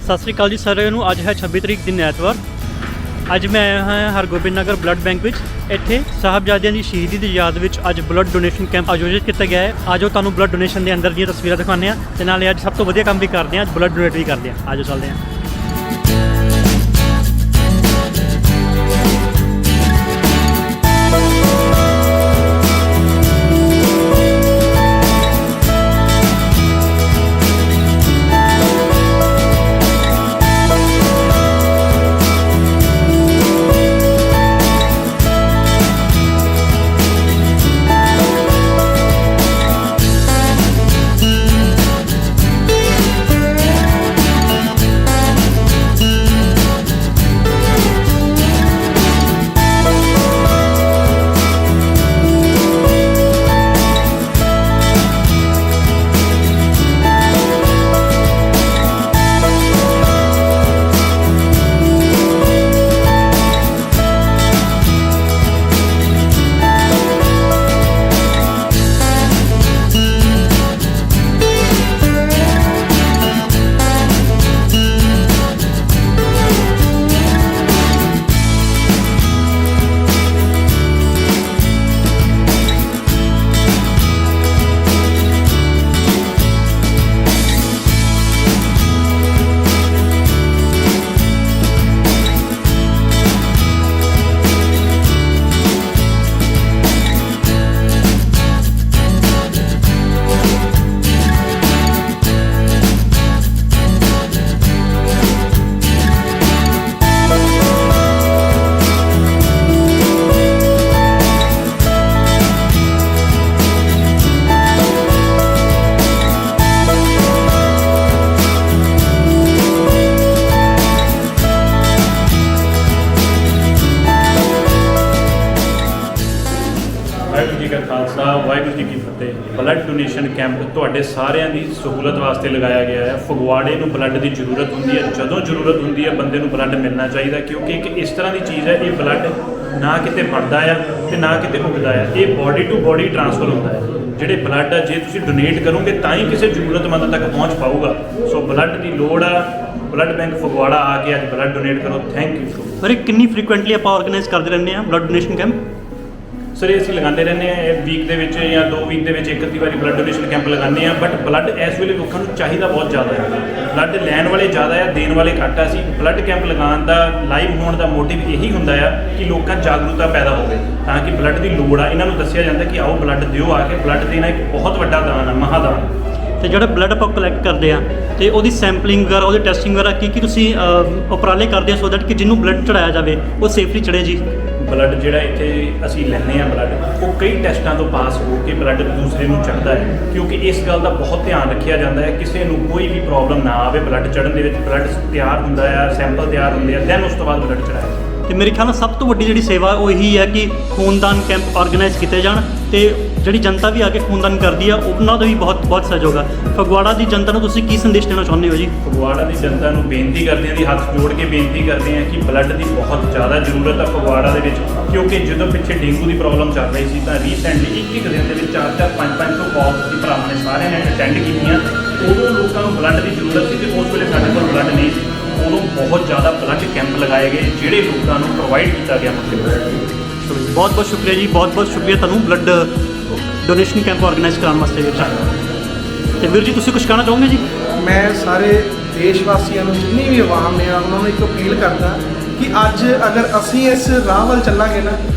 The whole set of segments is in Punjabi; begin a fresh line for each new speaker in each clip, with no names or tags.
ਸਤਿ ਸ਼੍ਰੀ ਅਕਾਲ ਜੀ ਸਾਰਿਆਂ ਨੂੰ। ਅੱਜ ਹੈ 26 ਤਰੀਕ ਦਿਨ ਐਤਵਾਰ। ਅੱਜ ਮੈਂ ਆਇਆ ਹਾਂ ਹਰਗੋਬਿੰਦ ਨਗਰ ਬਲੱਡ ਬੈਂਕ ਵਿੱਚ। ਇੱਥੇ ਸਾਹਿਬਜ਼ਾਦਿਆਂ ਦੀ ਸ਼ਹੀਦੀ ਦੀ ਯਾਦ ਵਿੱਚ ਅੱਜ ਬਲੱਡ ਡੋਨੇਸ਼ਨ ਕੈਂਪ ਆਯੋਜਿਤ ਕੀਤਾ ਗਿਆ ਹੈ। ਆਜੋ ਤੁਹਾਨੂੰ ਬਲੱਡ ਡੋਨੇਸ਼ਨ ਦੇ ਅੰਦਰ ਦੀਆਂ ਤਸਵੀਰਾਂ ਦਿਖਾਉਂਦੇ ਹਾਂ ਤੇ ਨਾਲੇ ਅੱਜ ਸਭ ਤੋਂ ਵਧੀਆ ਕੰਮ ਵੀ ਕਰਦੇ ਹਾਂ, ਅੱਜ ਬਲੱਡ ਡੋਨੇਟ ਵੀ ਕਰਦੇ ਹਾਂ। ਆਜੋ ਚੱਲਦੇ ਹਾਂ।
ਵਾਹਿਗੁਰੂ ਜੀ ਕਾ ਖਾਲਸਾ ਵਾਹਿਗੁਰੂ ਜੀ ਕੀ ਫਤਿਹ। ਬਲੱਡ ਡੋਨੇਸ਼ਨ ਕੈਂਪ ਤੁਹਾਡੇ ਸਾਰਿਆਂ ਦੀ ਸਹੂਲਤ ਵਾਸਤੇ ਲਗਾਇਆ ਗਿਆ ਹੈ। ਫਗਵਾੜੇ ਨੂੰ ਬਲੱਡ ਦੀ ਜ਼ਰੂਰਤ ਹੁੰਦੀ ਹੈ, ਜਦੋਂ ਜ਼ਰੂਰਤ ਹੁੰਦੀ ਹੈ ਬੰਦੇ ਨੂੰ ਬਲੱਡ ਮਿਲਣਾ ਚਾਹੀਦਾ, ਕਿਉਂਕਿ ਇੱਕ ਇਸ ਤਰ੍ਹਾਂ ਦੀ ਚੀਜ਼ ਹੈ, ਇਹ ਬਲੱਡ ਨਾ ਕਿਤੇ ਬਣਦਾ ਆ ਤੇ ਨਾ ਕਿਤੇ ਉੱਗਦਾ ਆ, ਇਹ ਬਾਡੀ ਟੂ ਬਾਡੀ ਟਰਾਂਸਫਰ ਹੁੰਦਾ ਹੈ। ਜਿਹੜੇ ਬਲੱਡ ਆ ਜੇ ਤੁਸੀਂ ਡੋਨੇਟ ਕਰੋਗੇ ਤਾਂ ਹੀ ਕਿਸੇ ਜ਼ਰੂਰਤਮੰਦ ਤੱਕ ਪਹੁੰਚ ਪਾਊਗਾ। ਸੋ ਬਲੱਡ ਦੀ ਲੋੜ ਆ, ਬਲੱਡ ਬੈਂਕ ਫਗਵਾੜਾ ਆ ਕੇ ਅੱਜ ਬਲੱਡ ਡੋਨੇਟ ਕਰੋ। Thank you.
ਪਰ ਇਹ ਕਿੰਨੀ ਫ੍ਰੀਕੁਐਂਟਲੀ ਆਪਾਂ ਆਰਗੇਨਾਈਜ਼ ਕਰਦੇ ਰਹਿੰਦੇ ਹਾਂ ਬਲੱਡ ਡੋਨੇਸ਼ਨ ਕੈਂਪ?
ਸਰ ਇਹ ਅਸੀਂ ਲਗਾਉਂਦੇ ਰਹਿੰਦੇ ਹਾਂ, ਇਹ ਵੀਕ ਦੇ ਵਿੱਚ ਜਾਂ 2 ਵੀਕ ਦੇ ਵਿੱਚ ਇੱਕ ਅੱਧੀ ਵਾਰੀ ਬਲੱਡ ਡੋਨੇਸ਼ਨ ਕੈਂਪ ਲਗਾਉਂਦੇ ਹਾਂ। ਬਟ ਬਲੱਡ ਇਸ ਵੇਲੇ ਲੋਕਾਂ ਨੂੰ ਚਾਹੀਦਾ ਬਹੁਤ ਜ਼ਿਆਦਾ ਹੈ। ਬਲੱਡ ਲੈਣ ਵਾਲੇ ਜ਼ਿਆਦਾ ਆ, ਦੇਣ ਵਾਲੇ ਘੱਟ ਆ। ਅਸੀਂ ਬਲੱਡ ਕੈਂਪ ਲਗਾਉਣ ਦਾ, ਲਾਈਵ ਹੋਣ ਦਾ ਮੋਟਿਵ ਇਹੀ ਹੁੰਦਾ ਆ ਕਿ ਲੋਕਾਂ 'ਚ ਜਾਗਰੂਕਤਾ ਪੈਦਾ ਹੋਵੇ, ਤਾਂ ਕਿ ਬਲੱਡ ਦੀ ਲੋੜ ਆ ਇਹਨਾਂ ਨੂੰ ਦੱਸਿਆ ਜਾਂਦਾ ਕਿ ਆਓ ਬਲੱਡ ਦਿਓ ਆ ਕੇ। ਬਲੱਡ ਦੇਣਾ ਇੱਕ ਬਹੁਤ ਵੱਡਾ ਦਾਨ ਆ, ਮਹਾਦਾਨ।
ਤੇ ਜਿਹੜਾ ਬਲੱਡ ਆਪਾਂ ਕਲੈਕਟ ਕਰਦੇ ਆ ਤੇ ਉਹਦੀ ਸੈਂਪਲਿੰਗ ਵਗੈਰਾ, ਉਹਦੀ ਟੈਸਟਿੰਗ ਵਗੈਰਾ ਕੀ ਤੁਸੀਂ ਉਪਰਾਲੇ ਕਰਦੇ ਆ ਸੋ ਦੈਟ ਕਿ ਜਿਹਨੂੰ ਬਲੱਡ ਚੜਾਇਆ ਜਾਵੇ ਉਹ ਸੇਫਲੀ ਚੜੇ ਜੀ?
ਬਲੱਡ ਜਿਹੜਾ ਇੱਥੇ ਅਸੀਂ ਲੈਂਦੇ ਹਾਂ ਬਲੱਡ, ਉਹ ਕਈ ਟੈਸਟਾਂ ਤੋਂ ਪਾਸ ਹੋ ਕੇ ਬਲੱਡ ਦੂਸਰੇ ਨੂੰ ਚੜ੍ਹਦਾ ਹੈ, ਕਿਉਂਕਿ ਇਸ ਗੱਲ ਦਾ ਬਹੁਤ ਧਿਆਨ ਰੱਖਿਆ ਜਾਂਦਾ ਹੈ ਕਿਸੇ ਨੂੰ ਕੋਈ ਵੀ ਪ੍ਰੋਬਲਮ ਨਾ ਆਵੇ ਬਲੱਡ ਚੜ੍ਹਨ ਦੇ ਵਿੱਚ। ਬਲੱਡ ਤਿਆਰ ਹੁੰਦਾ ਆ, ਸੈਂਪਲ ਤਿਆਰ ਹੁੰਦੇ ਆ, ਦੈਨ ਉਸ ਤੋਂ ਬਾਅਦ ਬਲੱਡ ਚੜ੍ਹਾਇਆ।
ਤੇ ਮੇਰੇ ਖਿਆਲ ਨਾਲ ਸਭ ਤੋਂ ਵੱਡੀ ਜਿਹੜੀ ਸੇਵਾ ਉਹ ਇਹੀ ਹੈ ਕਿ ਖੂਨਦਾਨ ਕੈਂਪ ਆਰਗੇਨਾਈਜ਼ ਕੀਤੇ ਜਾਣ ਤੇ ਜਿਹੜੀ ਜਨਤਾ ਵੀ ਆ ਕੇ ਖੂਨਦਾਨ ਕਰਦੀ ਆ ਉਹਨਾਂ ਦਾ ਵੀ ਬਹੁਤ ਸਹਿਯੋਗ ਆ। ਫਗਵਾੜਾ ਦੀ ਜਨਤਾ ਨੂੰ ਤੁਸੀਂ ਕੀ ਸੰਦੇਸ਼ ਦੇਣਾ ਚਾਹੁੰਦੇ ਹੋ ਜੀ?
ਫਗਵਾੜਾ ਦੀ ਜਨਤਾ ਨੂੰ ਬੇਨਤੀ ਕਰਦੇ ਹਾਂ, ਦੀ ਹੱਥ ਜੋੜ ਕੇ ਬੇਨਤੀ ਕਰਦੇ ਹਾਂ ਕਿ ਬਲੱਡ ਦੀ ਬਹੁਤ ਜ਼ਿਆਦਾ ਜ਼ਰੂਰਤ ਆ ਫਗਵਾੜਾ ਦੇ ਵਿੱਚ, ਕਿਉਂਕਿ ਜਦੋਂ ਪਿੱਛੇ ਡੇਂਗੂ ਦੀ ਪ੍ਰੋਬਲਮ ਚੱਲ ਰਹੀ ਸੀ ਤਾਂ ਰੀਸੈਂਟਲੀ ਇੱਕ ਦਿਨ ਦੇ ਵਿੱਚ 4-4, 5-500 ਕਾਲਸ ਦੀ ਭਰਾਵਾਂ ਨੇ ਸਾਰਿਆਂ ਨੇ ਅਟੈਂਡ ਕੀਤੀਆਂ। ਉਦੋਂ ਲੋਕਾਂ ਨੂੰ ਬਲੱਡ ਦੀ ਜ਼ਰੂਰਤ ਸੀ ਤੇ ਉਸ ਵੇਲੇ ਸਾਡੇ ਕੋਲ ਬਲੱਡ ਨਹੀਂ ਸੀ। ਉਦੋਂ ਬਹੁਤ ਜ਼ਿਆਦਾ ਬਲੱਡ ਕੈਂਪ ਲਗਾਏ ਗਏ ਜਿਹੜੇ ਲੋਕਾਂ ਨੂੰ ਪ੍ਰੋਵਾਈਡ ਕੀਤਾ ਗਿਆ।
ਬਹੁਤ ਬਹੁਤ ਸ਼ੁਕਰੀਆ ਜੀ, ਬਹੁਤ ਸ਼ੁਕਰੀਆ ਤੁਹਾਨੂੰ ਬਲੱਡ ਡੋਨੇਸ਼ਨ ਕੈਂਪ ਆਰਗੇਨਾਈਜ਼ ਕਰਾਉਣ ਵਾਸਤੇ। ਤੇ ਵੀਰ ਜੀ ਤੁਸੀਂ ਕੁਝ ਕਹਿਣਾ ਚਾਹੋਗੇ ਜੀ?
ਮੈਂ ਸਾਰੇ ਦੇਸ਼ ਵਾਸੀਆਂ ਨੂੰ, ਜਿੰਨੀ ਵੀ ਆਵਾਮ ਨੇ, ਉਹਨਾਂ ਨੂੰ ਇੱਕ ਅਪੀਲ ਕਰਦਾ ਕਿ ਅੱਜ ਅਗਰ ਅਸੀਂ ਇਸ ਰਾਹ ਵੱਲ ਚੱਲਾਂਗੇ ਨਾ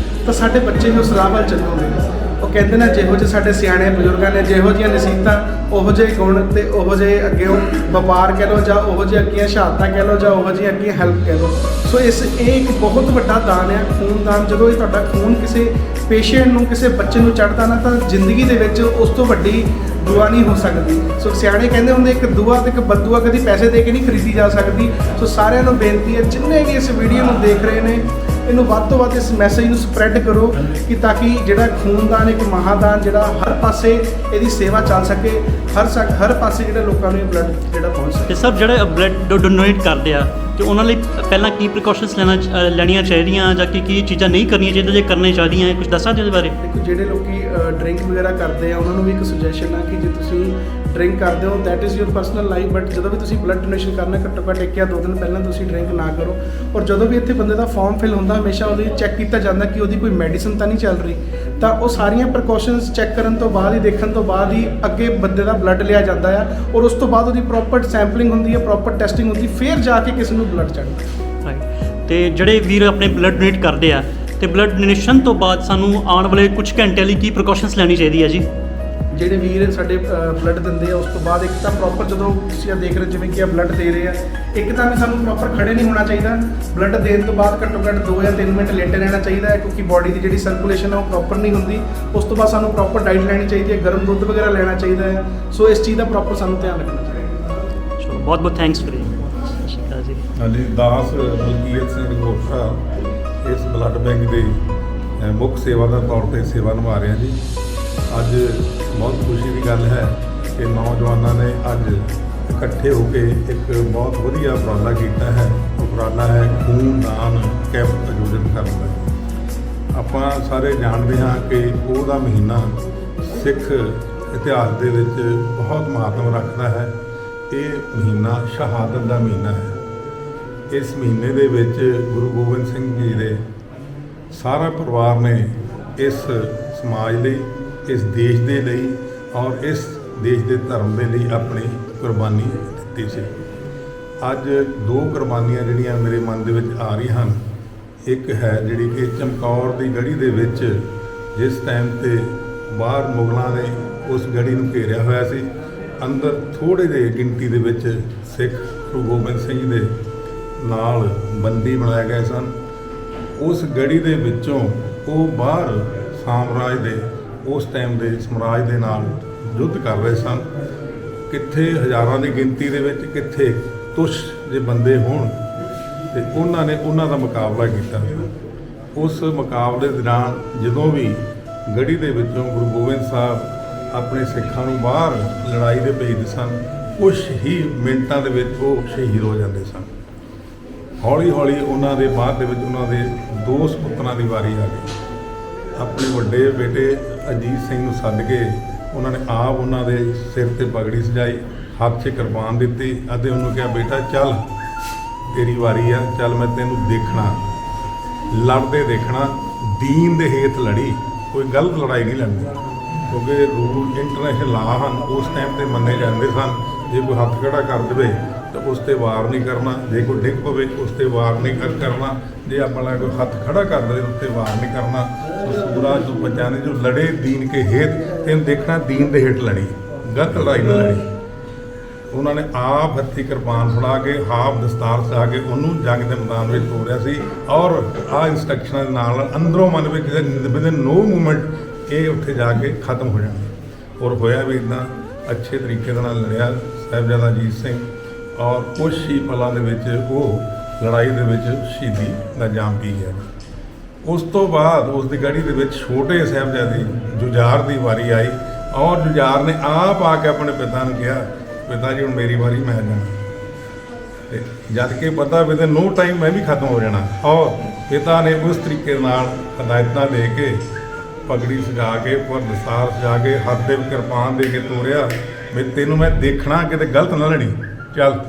ਤਾਂ ਸਾਡੇ ਬੱਚੇ ਵੀ ਉਸ ਰਾਹ ਵੱਲ ਚੱਲਣਗੇ। ਉਹ ਕਹਿੰਦੇ ਨੇ ਜਿਹੋ ਜਿਹੇ ਸਾਡੇ ਸਿਆਣੇ ਬਜ਼ੁਰਗਾਂ ਨੇ ਜਿਹੋ ਜਿਹੀਆਂ ਨਸੀਹਤਾਂ, ਉਹੋ ਜਿਹੇ ਗੁਣ ਤੇ ਉਹੋ ਜਿਹੇ ਅੱਗੇ ਵਪਾਰ ਕਹਿ ਲਓ, ਜਾਂ ਉਹੋ ਜਿਹੇ ਅੱਗੀਆਂ ਸ਼ਹਾਦਤਾਂ ਕਹਿ ਲਓ, ਜਾਂ ਉਹੋ ਜਿਹੀ ਅੱਗੀਆਂ ਹੈਲਪ ਕਹਿ ਲਓ। ਸੋ ਇਹ ਇੱਕ ਬਹੁਤ ਵੱਡਾ ਦਾਨ ਹੈ, ਖੂਨਦਾਨ। ਜਦੋਂ ਇਹ ਤੁਹਾਡਾ ਖੂਨ ਕਿਸੇ ਪੇਸ਼ੈਂਟ ਨੂੰ, ਕਿਸੇ ਬੱਚੇ ਨੂੰ ਚੜ੍ਹਦਾ ਨਾ, ਤਾਂ ਜ਼ਿੰਦਗੀ ਦੇ ਵਿੱਚ ਉਸ ਤੋਂ ਵੱਡੀ ਦੁਆ ਨਹੀਂ ਹੋ ਸਕਦੀ। ਸੋ ਸਿਆਣੇ ਕਹਿੰਦੇ ਹੁੰਦੇ ਇੱਕ ਦੁਆ ਤੇ ਇੱਕ ਬਦਦੁਆ ਕਦੀ ਪੈਸੇ ਦੇ ਕੇ ਨਹੀਂ ਖਰੀਦੀ ਜਾ ਸਕਦੀ। ਸੋ ਸਾਰਿਆਂ ਨੂੰ ਬੇਨਤੀ ਹੈ, ਜਿੰਨੇ ਵੀ ਇਸ ਵੀਡੀਓ ਨੂੰ ਦੇਖ ਰਹੇ ਨੇ, ਇਹਨੂੰ ਵੱਧ ਤੋਂ ਵੱਧ ਇਸ ਮੈਸੇਜ ਨੂੰ ਸਪਰੈਡ ਕਰੋ ਕਿ ਤਾਂ ਕਿ ਜਿਹੜਾ ਖੂਨਦਾਨ ਇੱਕ ਮਹਾਦਾਨ ਜਿਹੜਾ ਹਰ ਪਾਸੇ ਇਹਦੀ ਸੇਵਾ ਚੱਲ ਸਕੇ, ਹਰ ਪਾਸੇ ਜਿਹੜੇ ਲੋਕਾਂ ਨੂੰ ਇਹ ਬਲੱਡ ਜਿਹੜਾ ਪਹੁੰਚ ਸਕੇ।
ਤੇ ਸਰ ਜਿਹੜੇ ਬਲੱਡ ਡੋਨੇਟ ਕਰਦੇ ਆ ਕਿ ਉਹਨਾਂ ਲਈ ਪਹਿਲਾਂ ਕੀ ਪ੍ਰੀਕਾਸ਼ਨਸ ਲੈਣੀਆਂ ਚਾਹੀਦੀਆਂ ਜਾਂ ਕੀ ਚੀਜ਼ਾਂ ਨਹੀਂ ਕਰਨੀਆਂ ਚਾਹੀਦੀਆਂ, ਜੇ ਕਰਨੀਆਂ ਚਾਹੀਦੀਆਂ, ਕੁਝ ਦੱਸਾਂ ਉਹਦੇ ਬਾਰੇ?
ਦੇਖੋ, ਜਿਹੜੇ ਲੋਕੀ ਡਰਿੰਕ ਵਗੈਰਾ ਕਰਦੇ ਆ ਉਹਨਾਂ ਨੂੰ ਵੀ ਇੱਕ ਸੁਜੈਸ਼ਨ ਆ ਕਿ ਜੇ ਤੁਸੀਂ ਡਰਿੰਕ ਕਰਦੇ ਹੋ that is your personal life, but ਜਦੋਂ ਵੀ ਤੁਸੀਂ ਬਲੱਡ ਡੋਨੇਸ਼ਨ ਕਰਨਾ ਘੱਟੋ ਘੱਟ 1 ਜਾਂ 2 ਦਿਨ ਪਹਿਲਾਂ ਤੁਸੀਂ ਡਰਿੰਕ ਨਾ ਕਰੋ। ਔਰ ਜਦੋਂ ਵੀ ਇੱਥੇ ਬੰਦੇ ਦਾ ਫਾਰਮ ਫਿਲ ਹੁੰਦਾ ਹਮੇਸ਼ਾ ਉਹਦੀ ਚੈੱਕ ਕੀਤਾ ਜਾਂਦਾ ਕਿ ਉਹਦੀ ਕੋਈ ਮੈਡੀਸਨ ਤਾਂ ਨਹੀਂ ਚੱਲ ਰਹੀ, ਤਾਂ ਉਹ ਸਾਰੀਆਂ ਪ੍ਰੀਕਾਸ਼ਨਸ ਚੈੱਕ ਕਰਨ ਤੋਂ ਬਾਅਦ ਹੀ, ਦੇਖਣ ਤੋਂ ਬਾਅਦ ਹੀ ਅੱਗੇ ਬੰਦੇ ਦਾ ਬਲੱਡ ਲਿਆ ਜਾਂਦਾ ਆ। ਔਰ ਉਸ ਤੋਂ ਬਾਅਦ ਉਹਦੀ ਪ੍ਰੋਪਰ ਸੈਂਪਲਿੰਗ ਹੁੰਦੀ ਹੈ, ਪ੍ਰੋਪਰ ਟੈਸਟਿੰਗ ਹੁੰਦੀ, ਫਿਰ ਜਾ ਕੇ ਕਿਸੇ ਨੂੰ ਬਲੱਡ ਚੜ੍ਹਦਾ।
ਰਾਈਟ। ਤੇ ਜਿਹੜੇ ਵੀਰ ਆਪਣੇ ਬਲੱਡ ਡੋਨੇਟ ਕਰਦੇ ਆ ਤੇ ਬਲੱਡ ਡੋਨੇਸ਼ਨ ਤੋਂ ਬਾਅਦ ਸਾਨੂੰ ਆਉਣ ਵਾਲੇ ਕੁਝ ਘੰਟਿਆਂ ਲਈ ਕੀ ਪ੍ਰੀਕਾਸ਼ਨਸ ਲੈਣੀ ਚਾਹੀਦੀ ਹੈ ਜੀ?
ਜਿਹੜੇ ਵੀਰ ਸਾਡੇ ਬਲੱਡ ਦਿੰਦੇ ਆ ਉਸ ਤੋਂ ਬਾਅਦ ਇੱਕ ਤਾਂ ਪ੍ਰੋਪਰ, ਜਦੋਂ ਤੁਸੀਂ ਆ ਦੇਖ ਰਹੇ ਜਿਵੇਂ ਕਿ ਆ ਬਲੱਡ ਦੇ ਰਹੇ ਆ, ਇੱਕ ਤਾਂ ਵੀ ਸਾਨੂੰ ਪ੍ਰੋਪਰ ਖੜੇ ਨਹੀਂ ਹੋਣਾ ਚਾਹੀਦਾ। ਬਲੱਡ ਦੇਣ ਤੋਂ ਬਾਅਦ ਘੱਟੋ ਘੱਟ 2 ਜਾਂ 3 ਮਿੰਟ ਲੇਟੇ ਰਹਿਣਾ ਚਾਹੀਦਾ ਹੈ, ਕਿਉਂਕਿ ਬਾਡੀ ਦੀ ਜਿਹੜੀ ਸਰਕੂਲੇਸ਼ਨ ਆ ਉਹ ਪ੍ਰੋਪਰ ਨਹੀਂ ਹੁੰਦੀ। ਉਸ ਤੋਂ ਬਾਅਦ ਸਾਨੂੰ ਪ੍ਰੋਪਰ ਡਾਈਟ ਲੈਣੀ ਚਾਹੀਦੀ ਹੈ, ਗਰਮ ਦੁੱਧ ਵਗੈਰਾ ਲੈਣਾ ਚਾਹੀਦਾ ਹੈ। ਸੋ ਇਸ ਚੀਜ਼ ਦਾ ਪ੍ਰੋਪਰ ਸਾਨੂੰ ਧਿਆਨ ਰੱਖਣਾ ਚਾਹੀਦਾ।
ਚਲੋ, ਬਹੁਤ ਬਹੁਤ ਥੈਂਕਸ ਵੀਰੇ। ਸਤਿ ਸ਼੍ਰੀ ਅਕਾਲ ਜੀ।
ਹਾਂਜੀ, ਦਾਸ ਬਲਕੀਤ ਸਿੰਘ ਗੋਖਾ ਇਸ ਬਲੱਡ ਬੈਂਕ ਦੇ ਮੁੱਖ ਸੇਵਾਦਾਰ ਤੌਰ ਤੇ ਸੇਵਾ ਨਿਭਾ ਰਹੇ ਹਾਂ ਜੀ। ਅੱਜ ਬਹੁਤ ਖੁਸ਼ੀ ਦੀ ਗੱਲ ਹੈ ਕਿ ਨੌਜਵਾਨਾਂ ਨੇ ਅੱਜ ਇਕੱਠੇ ਹੋ ਕੇ ਇੱਕ ਬਹੁਤ ਵਧੀਆ ਉਪਰਾਲਾ ਕੀਤਾ ਹੈ। ਉਪਰਾਲਾ ਹੈ ਖੂਨਦਾਨ ਕੈਂਪ ਆਯੋਜਿਤ ਕਰਨ ਦਾ। ਆਪਾਂ ਸਾਰੇ ਜਾਣਦੇ ਹਾਂ ਕਿ ਪੋਹ ਦਾ ਮਹੀਨਾ ਸਿੱਖ ਇਤਿਹਾਸ ਦੇ ਵਿੱਚ ਬਹੁਤ ਮਹੱਤਵ ਰੱਖਦਾ ਹੈ। ਇਹ ਮਹੀਨਾ ਸ਼ਹਾਦਤ ਦਾ ਮਹੀਨਾ ਹੈ। ਇਸ ਮਹੀਨੇ ਦੇ ਵਿੱਚ ਗੁਰੂ ਗੋਬਿੰਦ ਸਿੰਘ ਜੀ ਦੇ ਸਾਰਾ ਪਰਿਵਾਰ ਨੇ ਇਸ ਸਮਾਜ ਲਈ, ਇਸ ਦੇਸ਼ ਦੇ ਲਈ ਔਰ ਇਸ ਦੇਸ਼ ਦੇ ਧਰਮ ਦੇ ਲਈ ਆਪਣੀ ਕੁਰਬਾਨੀ ਦਿੱਤੀ ਸੀ। ਅੱਜ 2 ਕੁਰਬਾਨੀਆਂ ਜਿਹੜੀਆਂ ਮੇਰੇ ਮਨ ਦੇ ਵਿੱਚ ਆ ਰਹੀਆਂ ਹਨ। ਇੱਕ ਹੈ ਜਿਹੜੀ ਕਿ ਚਮਕੌਰ ਦੀ ਗੜੀ ਦੇ ਵਿੱਚ ਜਿਸ ਟਾਈਮ ਤੇ ਬਾਹਰ ਮੁਗਲਾਂ ਨੇ ਉਸ ਗੜੀ ਨੂੰ ਘੇਰਿਆ ਹੋਇਆ ਸੀ, ਅੰਦਰ ਥੋੜ੍ਹੇ ਜਿਹੇ ਗਿਣਤੀ ਦੇ ਵਿੱਚ ਸਿੱਖ ਗੁਰੂ ਗੋਬਿੰਦ ਸਿੰਘ ਦੇ ਨਾਲ ਬੰਦੀ ਬਣਾਏ ਗਏ ਸਨ। ਉਸ ਗੜੀ ਦੇ ਵਿੱਚੋਂ ਉਹ ਬਾਹਰ ਸਾਮਰਾਜ ਦੇ, ਉਸ ਟਾਈਮ ਦੇ ਸਮਰਾਜ ਦੇ ਨਾਲ ਯੁੱਧ ਕਰ ਰਹੇ ਸਨ। ਕਿੱਥੇ ਹਜ਼ਾਰਾਂ ਦੀ ਗਿਣਤੀ ਦੇ ਵਿੱਚ, ਕਿੱਥੇ ਤੁਛ ਜੇ ਬੰਦੇ ਹੋਣ, ਤੇ ਉਹਨਾਂ ਨੇ ਉਹਨਾਂ ਦਾ ਮੁਕਾਬਲਾ ਕੀਤਾ। ਉਸ ਮੁਕਾਬਲੇ ਦੌਰਾਨ ਜਦੋਂ ਵੀ ਗੜੀ ਦੇ ਵਿੱਚੋਂ ਗੁਰੂ ਗੋਬਿੰਦ ਸਾਹਿਬ ਆਪਣੇ ਸਿੱਖਾਂ ਨੂੰ ਬਾਹਰ ਲੜਾਈ ਦੇ ਭੇਜਦੇ ਸਨ, ਕੁਛ ਹੀ ਮਿੰਟਾਂ ਦੇ ਵਿੱਚ ਉਹ ਸ਼ਹੀਦ ਹੋ ਜਾਂਦੇ ਸਨ। ਹੌਲੀ ਹੌਲੀ ਉਹਨਾਂ ਦੇ ਬਾਅਦ ਦੇ ਵਿੱਚ ਉਹਨਾਂ ਦੇ 2 ਸਪੁੱਤਰਾਂ ਦੀ ਵਾਰੀ ਆ ਗਈ। ਆਪਣੇ ਵੱਡੇ ਬੇਟੇ ਅਜੀਤ ਸਿੰਘ ਨੂੰ ਸੱਦ ਕੇ ਉਹਨਾਂ ਨੇ ਆਪ ਉਹਨਾਂ ਦੇ ਸਿਰ ਤੇ ਪਗੜੀ ਸਜਾਈ, ਹੱਥ 'ਚ ਕਿਰਪਾਨ ਦਿੱਤੀ ਅਤੇ ਉਹਨੂੰ ਕਿਹਾ, ਬੇਟਾ ਚੱਲ ਤੇਰੀ ਵਾਰੀ ਆ, ਚੱਲ ਮੈਂ ਤੈਨੂੰ ਦੇਖਣਾ, ਲੜਦੇ ਦੇਖਣਾ, ਦੀਨ ਦੇ ਹੇਠ ਲੜੀ, ਕੋਈ ਗਲਤ ਲੜਾਈ ਨਹੀਂ ਲੜਨੀ। ਕਿਉਂਕਿ ਰੂਲ ਇੰਟਰਨੈਸ਼ਨਲ ਲਾ ਹਨ, ਉਸ ਟਾਈਮ ਤੇ ਮੰਨੇ ਜਾਂਦੇ ਸਨ। ਜੇ ਕੋਈ ਹੱਥ ਖੜਾ ਕਰ ਦੇਵੇ ਤਾਂ ਉਸ 'ਤੇ ਵਾਰ ਨਹੀਂ ਕਰਨਾ, ਜੇ ਕੋਈ ਡਿੱਗ ਪਵੇ ਉਸ 'ਤੇ ਵਾਰ ਨਹੀਂ ਕਰਨਾ, ਜੇ ਆਪਣਾ ਕੋਈ ਹੱਥ ਖੜਾ ਕਰ ਦੇਵੇ ਉਸ 'ਤੇ ਵਾਰ ਨਹੀਂ ਕਰਨਾ। ਸੂਰਾ ਜੋ ਬੱਚਿਆਂ ਨੇ ਜੋ ਲੜੇ ਦੀਨ ਕੇ ਹੇਠ, ਤੈਨੂੰ ਦੇਖਣਾ ਦੀਨ ਦੇ ਹੇਠ ਲੜੀ, ਗਲਤ ਲੜਾਈ ਨਾ ਲੜੀ। ਉਹਨਾਂ ਨੇ ਆਪ ਹੱਥੀਂ ਕਿਰਪਾਨ ਫੜਾ ਕੇ, ਆਪ ਦਸਤਾਰ ਸਜਾ ਕੇ ਉਹਨੂੰ ਜੰਗ ਦੇ ਮੈਦਾਨ ਵਿੱਚ ਤੋਰਿਆ ਸੀ। ਔਰ ਆਹ ਇੰਸਟਰਕਸ਼ਨਾਂ ਦੇ ਨਾਲ ਅੰਦਰੋਂ ਮਨ ਵਿੱਚ ਵਿਦਿਨ ਨੋ ਮੂਮੈਂਟ ਇਹ ਉੱਥੇ ਜਾ ਕੇ ਖਤਮ ਹੋ ਜਾਣਾ। ਔਰ ਹੋਇਆ ਵੀ ਇੱਦਾਂ, ਅੱਛੇ ਤਰੀਕੇ ਦੇ ਨਾਲ ਲੜਿਆ ਸਾਹਿਬਜ਼ਾਦਾ ਅਜੀਤ ਸਿੰਘ, ਔਰ ਕੁਛ ਹੀ ਪਲਾਂ ਦੇ ਵਿੱਚ ਉਹ ਲੜਾਈ ਦੇ ਵਿੱਚ ਸ਼ਹੀਦੀ ਦਾ ਜਾਮ ਪੀ ਗਿਆ। ਉਸ ਤੋਂ ਬਾਅਦ ਉਸ ਦੀ ਗੜੀ ਦੇ ਵਿੱਚ ਛੋਟੇ ਸਾਹਿਬਜ਼ਾਦੇ ਜੁਝਾਰ ਦੀ ਵਾਰੀ ਆਈ, ਔਰ ਜੁਝਾਰ ਨੇ ਆਪ ਆ ਕੇ ਆਪਣੇ ਪਿਤਾ ਨੂੰ ਕਿਹਾ, ਪਿਤਾ ਜੀ ਹੁਣ ਮੇਰੀ ਵਾਰੀ, ਮੈਂ ਜਾਣਾ। ਤੇ ਜਦ ਕਿ ਪਤਾ ਵਿਦਿਨ ਨੋ ਟਾਈਮ ਮੈਂ ਵੀ ਖਤਮ ਹੋ ਜਾਣਾ। ਔਰ ਪਿਤਾ ਨੇ ਉਸ ਤਰੀਕੇ ਨਾਲ ਹਦਾਇਤਾਂ ਦੇ ਕੇ ਪਗੜੀ ਸਜਾ ਕੇ, ਉੱਪਰ ਦਸਤਾਰ ਸਜਾ ਕੇ, ਹੱਥ ਦੇ ਕਿਰਪਾਨ ਦੇ ਕੇ ਤੋਰਿਆ ਵੀ ਤੈਨੂੰ ਮੈਂ ਦੇਖਣਾ, ਕਿਤੇ ਗਲਤ ਨਾ ਲੜੀ, ਚੱਲ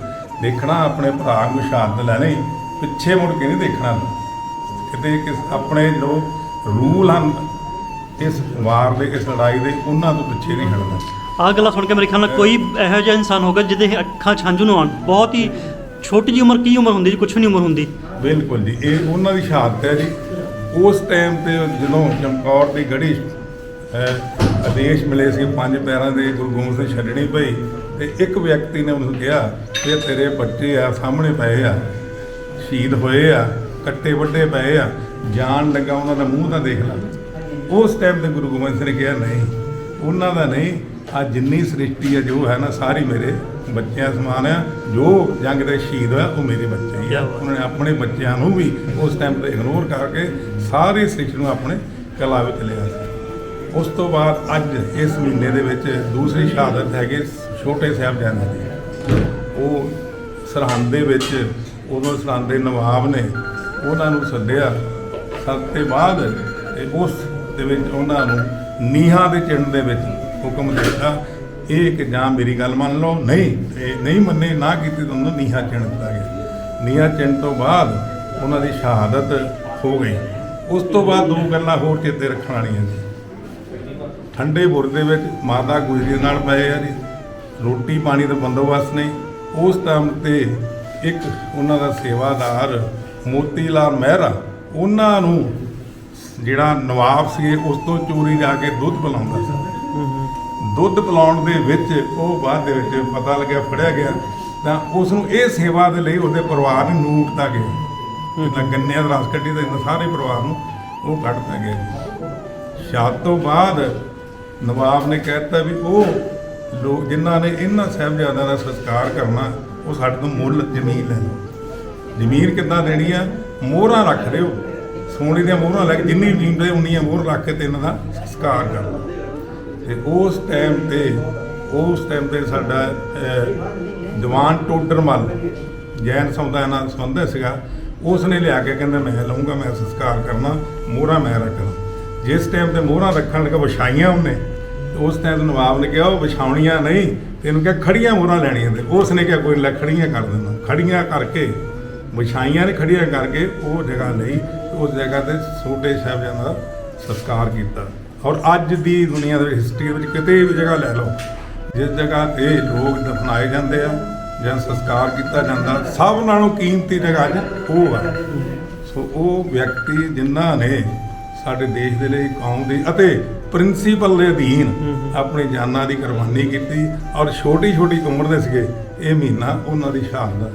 ਦੇਖਣਾ ਆਪਣੇ ਭਰਾ ਨੂੰ ਸ਼ਹਾਦਤ ਲੈਣੀ, ਪਿੱਛੇ ਮੁੜ ਕੇ ਨਹੀਂ ਦੇਖਣਾ, ਕਿਤੇ ਆਪਣੇ ਜੋ ਰੂਲ ਹਨ ਇਸ ਵਾਰ ਦੇ, ਇਸ ਲੜਾਈ ਦੇ, ਉਹਨਾਂ ਤੋਂ ਪਿੱਛੇ ਨਹੀਂ ਹਟਣਾ।
ਆਹ ਗੱਲਾਂ ਸੁਣ ਕੇ ਮੇਰੇ ਖਿਆਲ ਨਾਲ ਕੋਈ ਇਹੋ ਜਿਹਾ ਇਨਸਾਨ ਹੋਗਾ ਜਿਹਦੇ ਅੱਖਾਂ 'ਚ ਹੰਝੂ ਨੂੰ ਆਉਣ। ਬਹੁਤ ਹੀ ਛੋਟੀ ਜਿਹੀ ਉਮਰ, ਕੀ ਉਮਰ ਹੁੰਦੀ ਜੀ, ਕੁਛ ਨਹੀਂ ਉਮਰ ਹੁੰਦੀ।
ਬਿਲਕੁਲ ਜੀ, ਇਹ ਉਹਨਾਂ ਦੀ ਸ਼ਹਾਦਤ ਹੈ ਜੀ। ਉਸ ਟਾਈਮ ਤੇ ਜਦੋਂ ਚਮਕੌਰ ਦੀ ਗੜੀ ਆਦੇਸ਼ ਮਿਲੇ ਸੀ 5 ਪੈਰਾਂ ਦੇ ਗੁਰੂ ਗੋਬਿੰਦ ਸਿੰਘ ਛੱਡਣੀ ਪਈ, ਤੇ ਇੱਕ ਵਿਅਕਤੀ ਨੇ ਉਹਨੂੰ ਕਿਹਾ ਕਿ ਤੇਰੇ ਬੱਚੇ ਆ ਸਾਹਮਣੇ ਪਏ ਆ, ਸ਼ਹੀਦ ਹੋਏ ਆ, ਕੱਟੇ ਵੱਡੇ ਪਏ ਆ, ਜਾਣ ਲੱਗਾ ਉਹਨਾਂ ਦਾ ਮੂੰਹ ਤਾਂ ਦੇਖ ਲਾ। ਉਸ ਟਾਈਮ ਤੇ ਗੁਰੂ ਗੋਬਿੰਦ ਸਿੰਘ ਨੇ ਕਿਹਾ, ਨਹੀਂ ਉਹਨਾਂ ਦਾ ਨਹੀਂ, ਆ ਜਿੰਨੀ ਸ੍ਰਿਸ਼ਟੀ ਹੈ ਜੋ ਹੈ ਨਾ ਸਾਰੀ ਮੇਰੇ ਬੱਚਿਆਂ ਸਮਾਨ ਆ, ਜੋ ਜੰਗ ਦੇ ਸ਼ਹੀਦ ਹੋਇਆ ਉਹ ਮੇਰੇ ਬੱਚੇ ਹੀ ਆ। ਉਹਨਾਂ ਨੇ ਆਪਣੇ ਬੱਚਿਆਂ ਨੂੰ ਵੀ ਉਸ ਟਾਈਮ ਤੇ ਇਗਨੋਰ ਕਰਕੇ ਸਾਰੀ ਸ੍ਰਿਸ਼ਟੀ ਨੂੰ ਆਪਣੇ ਕਲਾ ਵਿੱਚ ਲਿਆ ਸੀ। ਉਸ ਤੋਂ ਬਾਅਦ ਅੱਜ ਇਸ ਮਹੀਨੇ ਦੇ ਵਿੱਚ ਦੂਸਰੀ ਸ਼ਹਾਦਤ ਹੈਗੀ ਛੋਟੇ ਸਾਹਿਬਜ਼ਾਦੇ ਦੀ। ਉਹ ਸਰਹੰਦ ਦੇ ਵਿੱਚ ਉਦੋਂ ਸਰਹੰਦ ਦੇ ਨਵਾਬ ਨੇ ਉਹਨਾਂ ਨੂੰ ਸੱਦਿਆ। ਸੱਦ ਤੋਂ ਬਾਅਦ ਉਸ ਦੇ ਵਿੱਚ ਉਹਨਾਂ ਨੂੰ ਨੀਹਾਂ ਦੇ ਚਿੰਨ੍ਹ ਦੇ ਵਿੱਚ ਹੁਕਮ ਦਿੱਤਾ ਇਹ ਕਿ ਜਾਂ ਮੇਰੀ ਗੱਲ ਮੰਨ ਲਓ, ਨਹੀਂ ਮੰਨੇ ਨਾ ਕੀਤੀ ਤੁਹਾਨੂੰ ਨੀਹਾਂ ਚਿਣ ਦਿੱਤਾ ਗਿਆ। ਨੀਹਾਂ ਚਿਣ ਤੋਂ ਬਾਅਦ ਉਹਨਾਂ ਦੀ ਸ਼ਹਾਦਤ ਹੋ ਗਈ। ਉਸ ਤੋਂ ਬਾਅਦ ਦੋ ਗੱਲਾਂ ਹੋਰ ਚੇਤੇ ਰੱਖਣ ਵਾਲੀਆਂ ਜੀ। ਠੰਡੇ ਬੁਰਜ ਦੇ ਵਿੱਚ ਮਾਤਾ ਗੁਜਰੀ ਨਾਲ ਪਏ ਆ ਜੀ, ਰੋਟੀ ਪਾਣੀ ਦਾ ਬੰਦੋਬਸਤ ਨਹੀਂ। ਉਸ ਟਾਈਮ ਤੇ ਇੱਕ ਉਹਨਾਂ ਦਾ ਸੇਵਾਦਾਰ ਮੋਤੀ ਲਾਲ ਮਹਿਰਾ ਉਹਨਾਂ ਨੂੰ ਜਿਹੜਾ ਨਵਾਬ ਸੀ ਉਸ ਤੋਂ ਚੋਰੀ ਜਾ ਕੇ ਦੁੱਧ ਪਿਲਾਉਂਦਾ ਸੀ। ਦੁੱਧ ਪਿਲਾਉਣ ਦੇ ਵਿੱਚ ਉਹ ਬਾਅਦ ਦੇ ਵਿੱਚ ਪਤਾ ਲੱਗਿਆ, ਫੜਿਆ ਗਿਆ ਤਾਂ ਉਸ ਨੂੰ ਇਹ ਸੇਵਾ ਦੇ ਲਈ ਉਹਦੇ ਪਰਿਵਾਰ ਨੂੰ ਨੂਰ ਦਿੱਤਾ ਗਿਆ। ਜਿੱਦਾਂ ਗੰਨਿਆਂ ਦਾ ਰਸ ਕੱਢੀ ਤਾਂ ਸਾਰੇ ਪਰਿਵਾਰ ਨੂੰ ਉਹ ਕੱਢ ਦਿੱਤਾ ਗਿਆ ਜੀ। ਸ਼ਾਦ ਤੋਂ ਬਾਅਦ ਨਵਾਬ ਨੇ ਕਹਿ ਦਿੱਤਾ ਵੀ ਉਹ ਲੋਕ ਜਿਨ੍ਹਾਂ ਨੇ ਇਹਨਾਂ ਸਾਹਿਬਜ਼ਾਦਿਆਂ ਦਾ ਸੰਸਕਾਰ ਕਰਨਾ ਉਹ ਸਾਡੇ ਤੋਂ ਮੁੱਲ ਜ਼ਮੀਨ ਲੈ ਲਓ। ਜ਼ਮੀਨ ਕਿੱਦਾਂ ਦੇਣੀ ਆ? ਮੋਹਰਾਂ ਰੱਖ ਦਿਓ, ਸੋਨੇ ਦੀਆਂ ਮੋਹਰਾਂ ਲੈ ਕੇ ਜਿੰਨੀ ਜ਼ਮੀਨ ਦੇ ਉਨੀਆਂ ਮੋਹਰ ਰੱਖ ਕੇ ਤੇ ਇਹਨਾਂ ਦਾ ਸੰਸਕਾਰ ਕਰਨਾ। ਤੇ ਉਸ ਟਾਈਮ ਤੇ ਸਾਡਾ ਦੀਵਾਨ ਟੋਡਰਮਲ ਜੈਨ ਸਮੁਦਾਇ ਨਾਲ ਸੰਬੰਧਿਤ ਸੀਗਾ, ਉਸ ਨੇ ਲਿਆ ਕੇ ਕਹਿੰਦਾ ਮੈਂ ਲਊਂਗਾ, ਮੈਂ ਸੰਸਕਾਰ ਕਰਨਾ, ਮੋਹਰਾਂ ਮੈਂ ਰੱਖਣਾ। ਜਿਸ ਟਾਈਮ ਤੇ ਮੋਹਰਾਂ ਰੱਖਣ ਲੱਗਾ ਵਿਛਾਈਆਂ ਉਹਨੇ, ਉਸ ਟਾਈਮ ਨਵਾਬ ਨੇ ਕਿਹਾ ਉਹ ਵਿਛਾਉਣੀਆਂ ਨਹੀਂ, ਤੇ ਇਹਨੂੰ ਕਿਹਾ ਖੜੀਆਂ ਮੋਹਰਾਂ ਲੈਣੀਆਂ। ਤੇ ਉਸ ਨੇ ਕਿਹਾ ਕੋਈ ਖੜੀਆਂ ਕਰ ਦੇਣਾ। ਖੜੀਆਂ ਕਰਕੇ ਵਿਛਾਈਆਂ ਨੇ, ਖੜੀਆਂ ਕਰਕੇ ਉਹ ਜਗ੍ਹਾ ਲਈ, ਉਸ ਜਗ੍ਹਾ ਤੇ ਛੋਟੇ ਸਾਹਿਬਜ਼ਾਦਿਆਂ ਦਾ ਸੰਸਕਾਰ ਕੀਤਾ। ਔਰ ਅੱਜ ਦੀ ਦੁਨੀਆ ਦੇ ਹਿਸਟਰੀ ਵਿੱਚ ਕਿਤੇ ਵੀ ਜਗ੍ਹਾ ਲੈ ਲਓ, ਜਿਸ ਜਗ੍ਹਾ ਤੇ ਲੋਕ ਦਫਨਾਏ ਜਾਂਦੇ ਆ ਜਾਂ ਸੰਸਕਾਰ ਕੀਤਾ ਜਾਂਦਾ, ਸਭ ਨਾਲੋਂ ਕੀਮਤੀ ਜਗ੍ਹਾ ਅੱਜ ਉਹ ਆ। ਸੋ ਉਹ ਵਿਅਕਤੀ ਜਿਨ੍ਹਾਂ ਨੇ ਸਾਡੇ ਦੇਸ਼ ਦੇ ਲਈ, ਕੌਮ ਦੀ ਅਤੇ ਪ੍ਰਿੰਸੀਪਲ ਦੇ ਅਧੀਨ ਆਪਣੀ ਜਾਨਾਂ ਦੀ ਕੁਰਬਾਨੀ ਕੀਤੀ ਔਰ ਛੋਟੀ ਉਮਰ ਦੇ ਸੀਗੇ ਇਹ ਮਹੀਨਾ ਉਹਨਾਂ ਦੀ ਸ਼ਹਾਦਤ।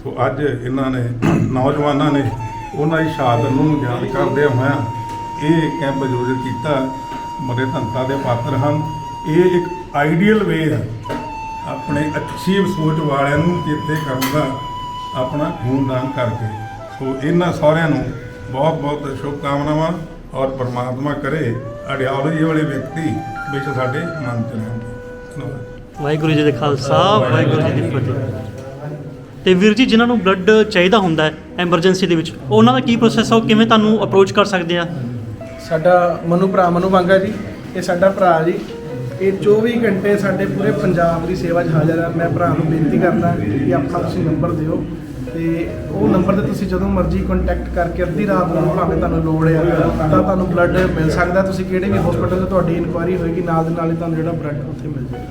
ਸੋ ਅੱਜ ਇਹਨਾਂ ਨੇ ਨੌਜਵਾਨਾਂ ਨੇ ਉਹਨਾਂ ਦੀ ਸ਼ਹਾਦਤ ਨੂੰ ਯਾਦ ਕਰਦੇ ਹੋਇਆ ਇਹ ਕੈਂਪ ਆਯੋਜਿਤ ਕੀਤਾ। ਬੜੇ ਧੰਨਤਾ ਦੇ ਪਾਤਰ ਹਨ। ਇਹ ਇੱਕ ਆਈਡੀਅਲ ਵੇ ਹੈ ਆਪਣੇ ਅੱਛੀ ਸੋਚ ਵਾਲਿਆਂ ਨੂੰ ਚੇਤੇ ਕਰਨ ਦਾ, ਆਪਣਾ ਖੂਨਦਾਨ ਕਰਕੇ। ਸੋ ਇਹਨਾਂ ਸਾਰਿਆਂ ਨੂੰ ਬਹੁਤ ਸ਼ੁਭਕਾਮਨਾਵਾਂ ਔਰ ਪਰਮਾਤਮਾ ਕਰੇ ਆਈਡੀਓਲੋਜੀ ਵਾਲੇ ਵਿਅਕਤੀ ਵਿੱਚ ਸਾਡੇ ਮਨ 'ਚ ਰਹਿਣ।
ਵਾਹਿਗੁਰੂ ਜੀ ਦੇ ਖਾਲਸਾ, ਵਾਹਿਗੁਰੂ ਜੀ ਦੀ ਫਤਿਹ। ਤੇ ਵੀਰ ਜੀ, ਜਿਨ੍ਹਾਂ ਨੂੰ ਬਲੱਡ ਚਾਹੀਦਾ ਹੁੰਦਾ ਹੈ ਐਮਰਜੈਂਸੀ ਦੇ ਵਿੱਚ, ਉਹਨਾਂ ਦਾ ਕੀ ਪ੍ਰੋਸੈਸ ਹੈ? ਉਹ ਕਿਵੇਂ ਤੁਹਾਨੂੰ ਅਪਰੋਚ ਕਰ ਸਕਦੇ ਆ?
ਸਾਡਾ ਮਨੂ ਵਾਂਗਾ ਜੀ, ਇਹ ਸਾਡਾ ਭਰਾ ਜੀ, ਇਹ 24 ਘੰਟੇ ਸਾਡੇ ਪੂਰੇ ਪੰਜਾਬ ਦੀ ਸੇਵਾ 'ਚ ਹਾਜ਼ਰ ਹੈ। ਮੈਂ ਭਰਾ ਨੂੰ ਬੇਨਤੀ ਕਰਦਾ ਕਿ ਆਪਣਾ ਤੁਸੀਂ ਨੰਬਰ ਦਿਓ, ਤੇ ਉਹ ਨੰਬਰ 'ਤੇ ਤੁਸੀਂ ਜਦੋਂ ਮਰਜ਼ੀ ਕੰਟੈਕਟ ਕਰਕੇ ਅੱਧੀ ਰਾਤ ਨੂੰ ਭਾਵੇਂ ਤੁਹਾਨੂੰ ਲੋੜ ਆ ਤਾਂ ਤੁਹਾਨੂੰ ਬਲੱਡ ਮਿਲ ਸਕਦਾ। ਤੁਸੀਂ ਕਿਹੜੇ ਵੀ ਹਸਪੀਟਲ 'ਚ ਤੁਹਾਡੀ ਇਨਕੁਆਇਰੀ ਹੋਏਗੀ, ਨਾਲ ਦੇ ਨਾਲ ਹੀ ਤੁਹਾਨੂੰ ਜਿਹੜਾ ਬਲੱਡ ਉੱਥੇ ਮਿਲ ਜਾਏਗਾ।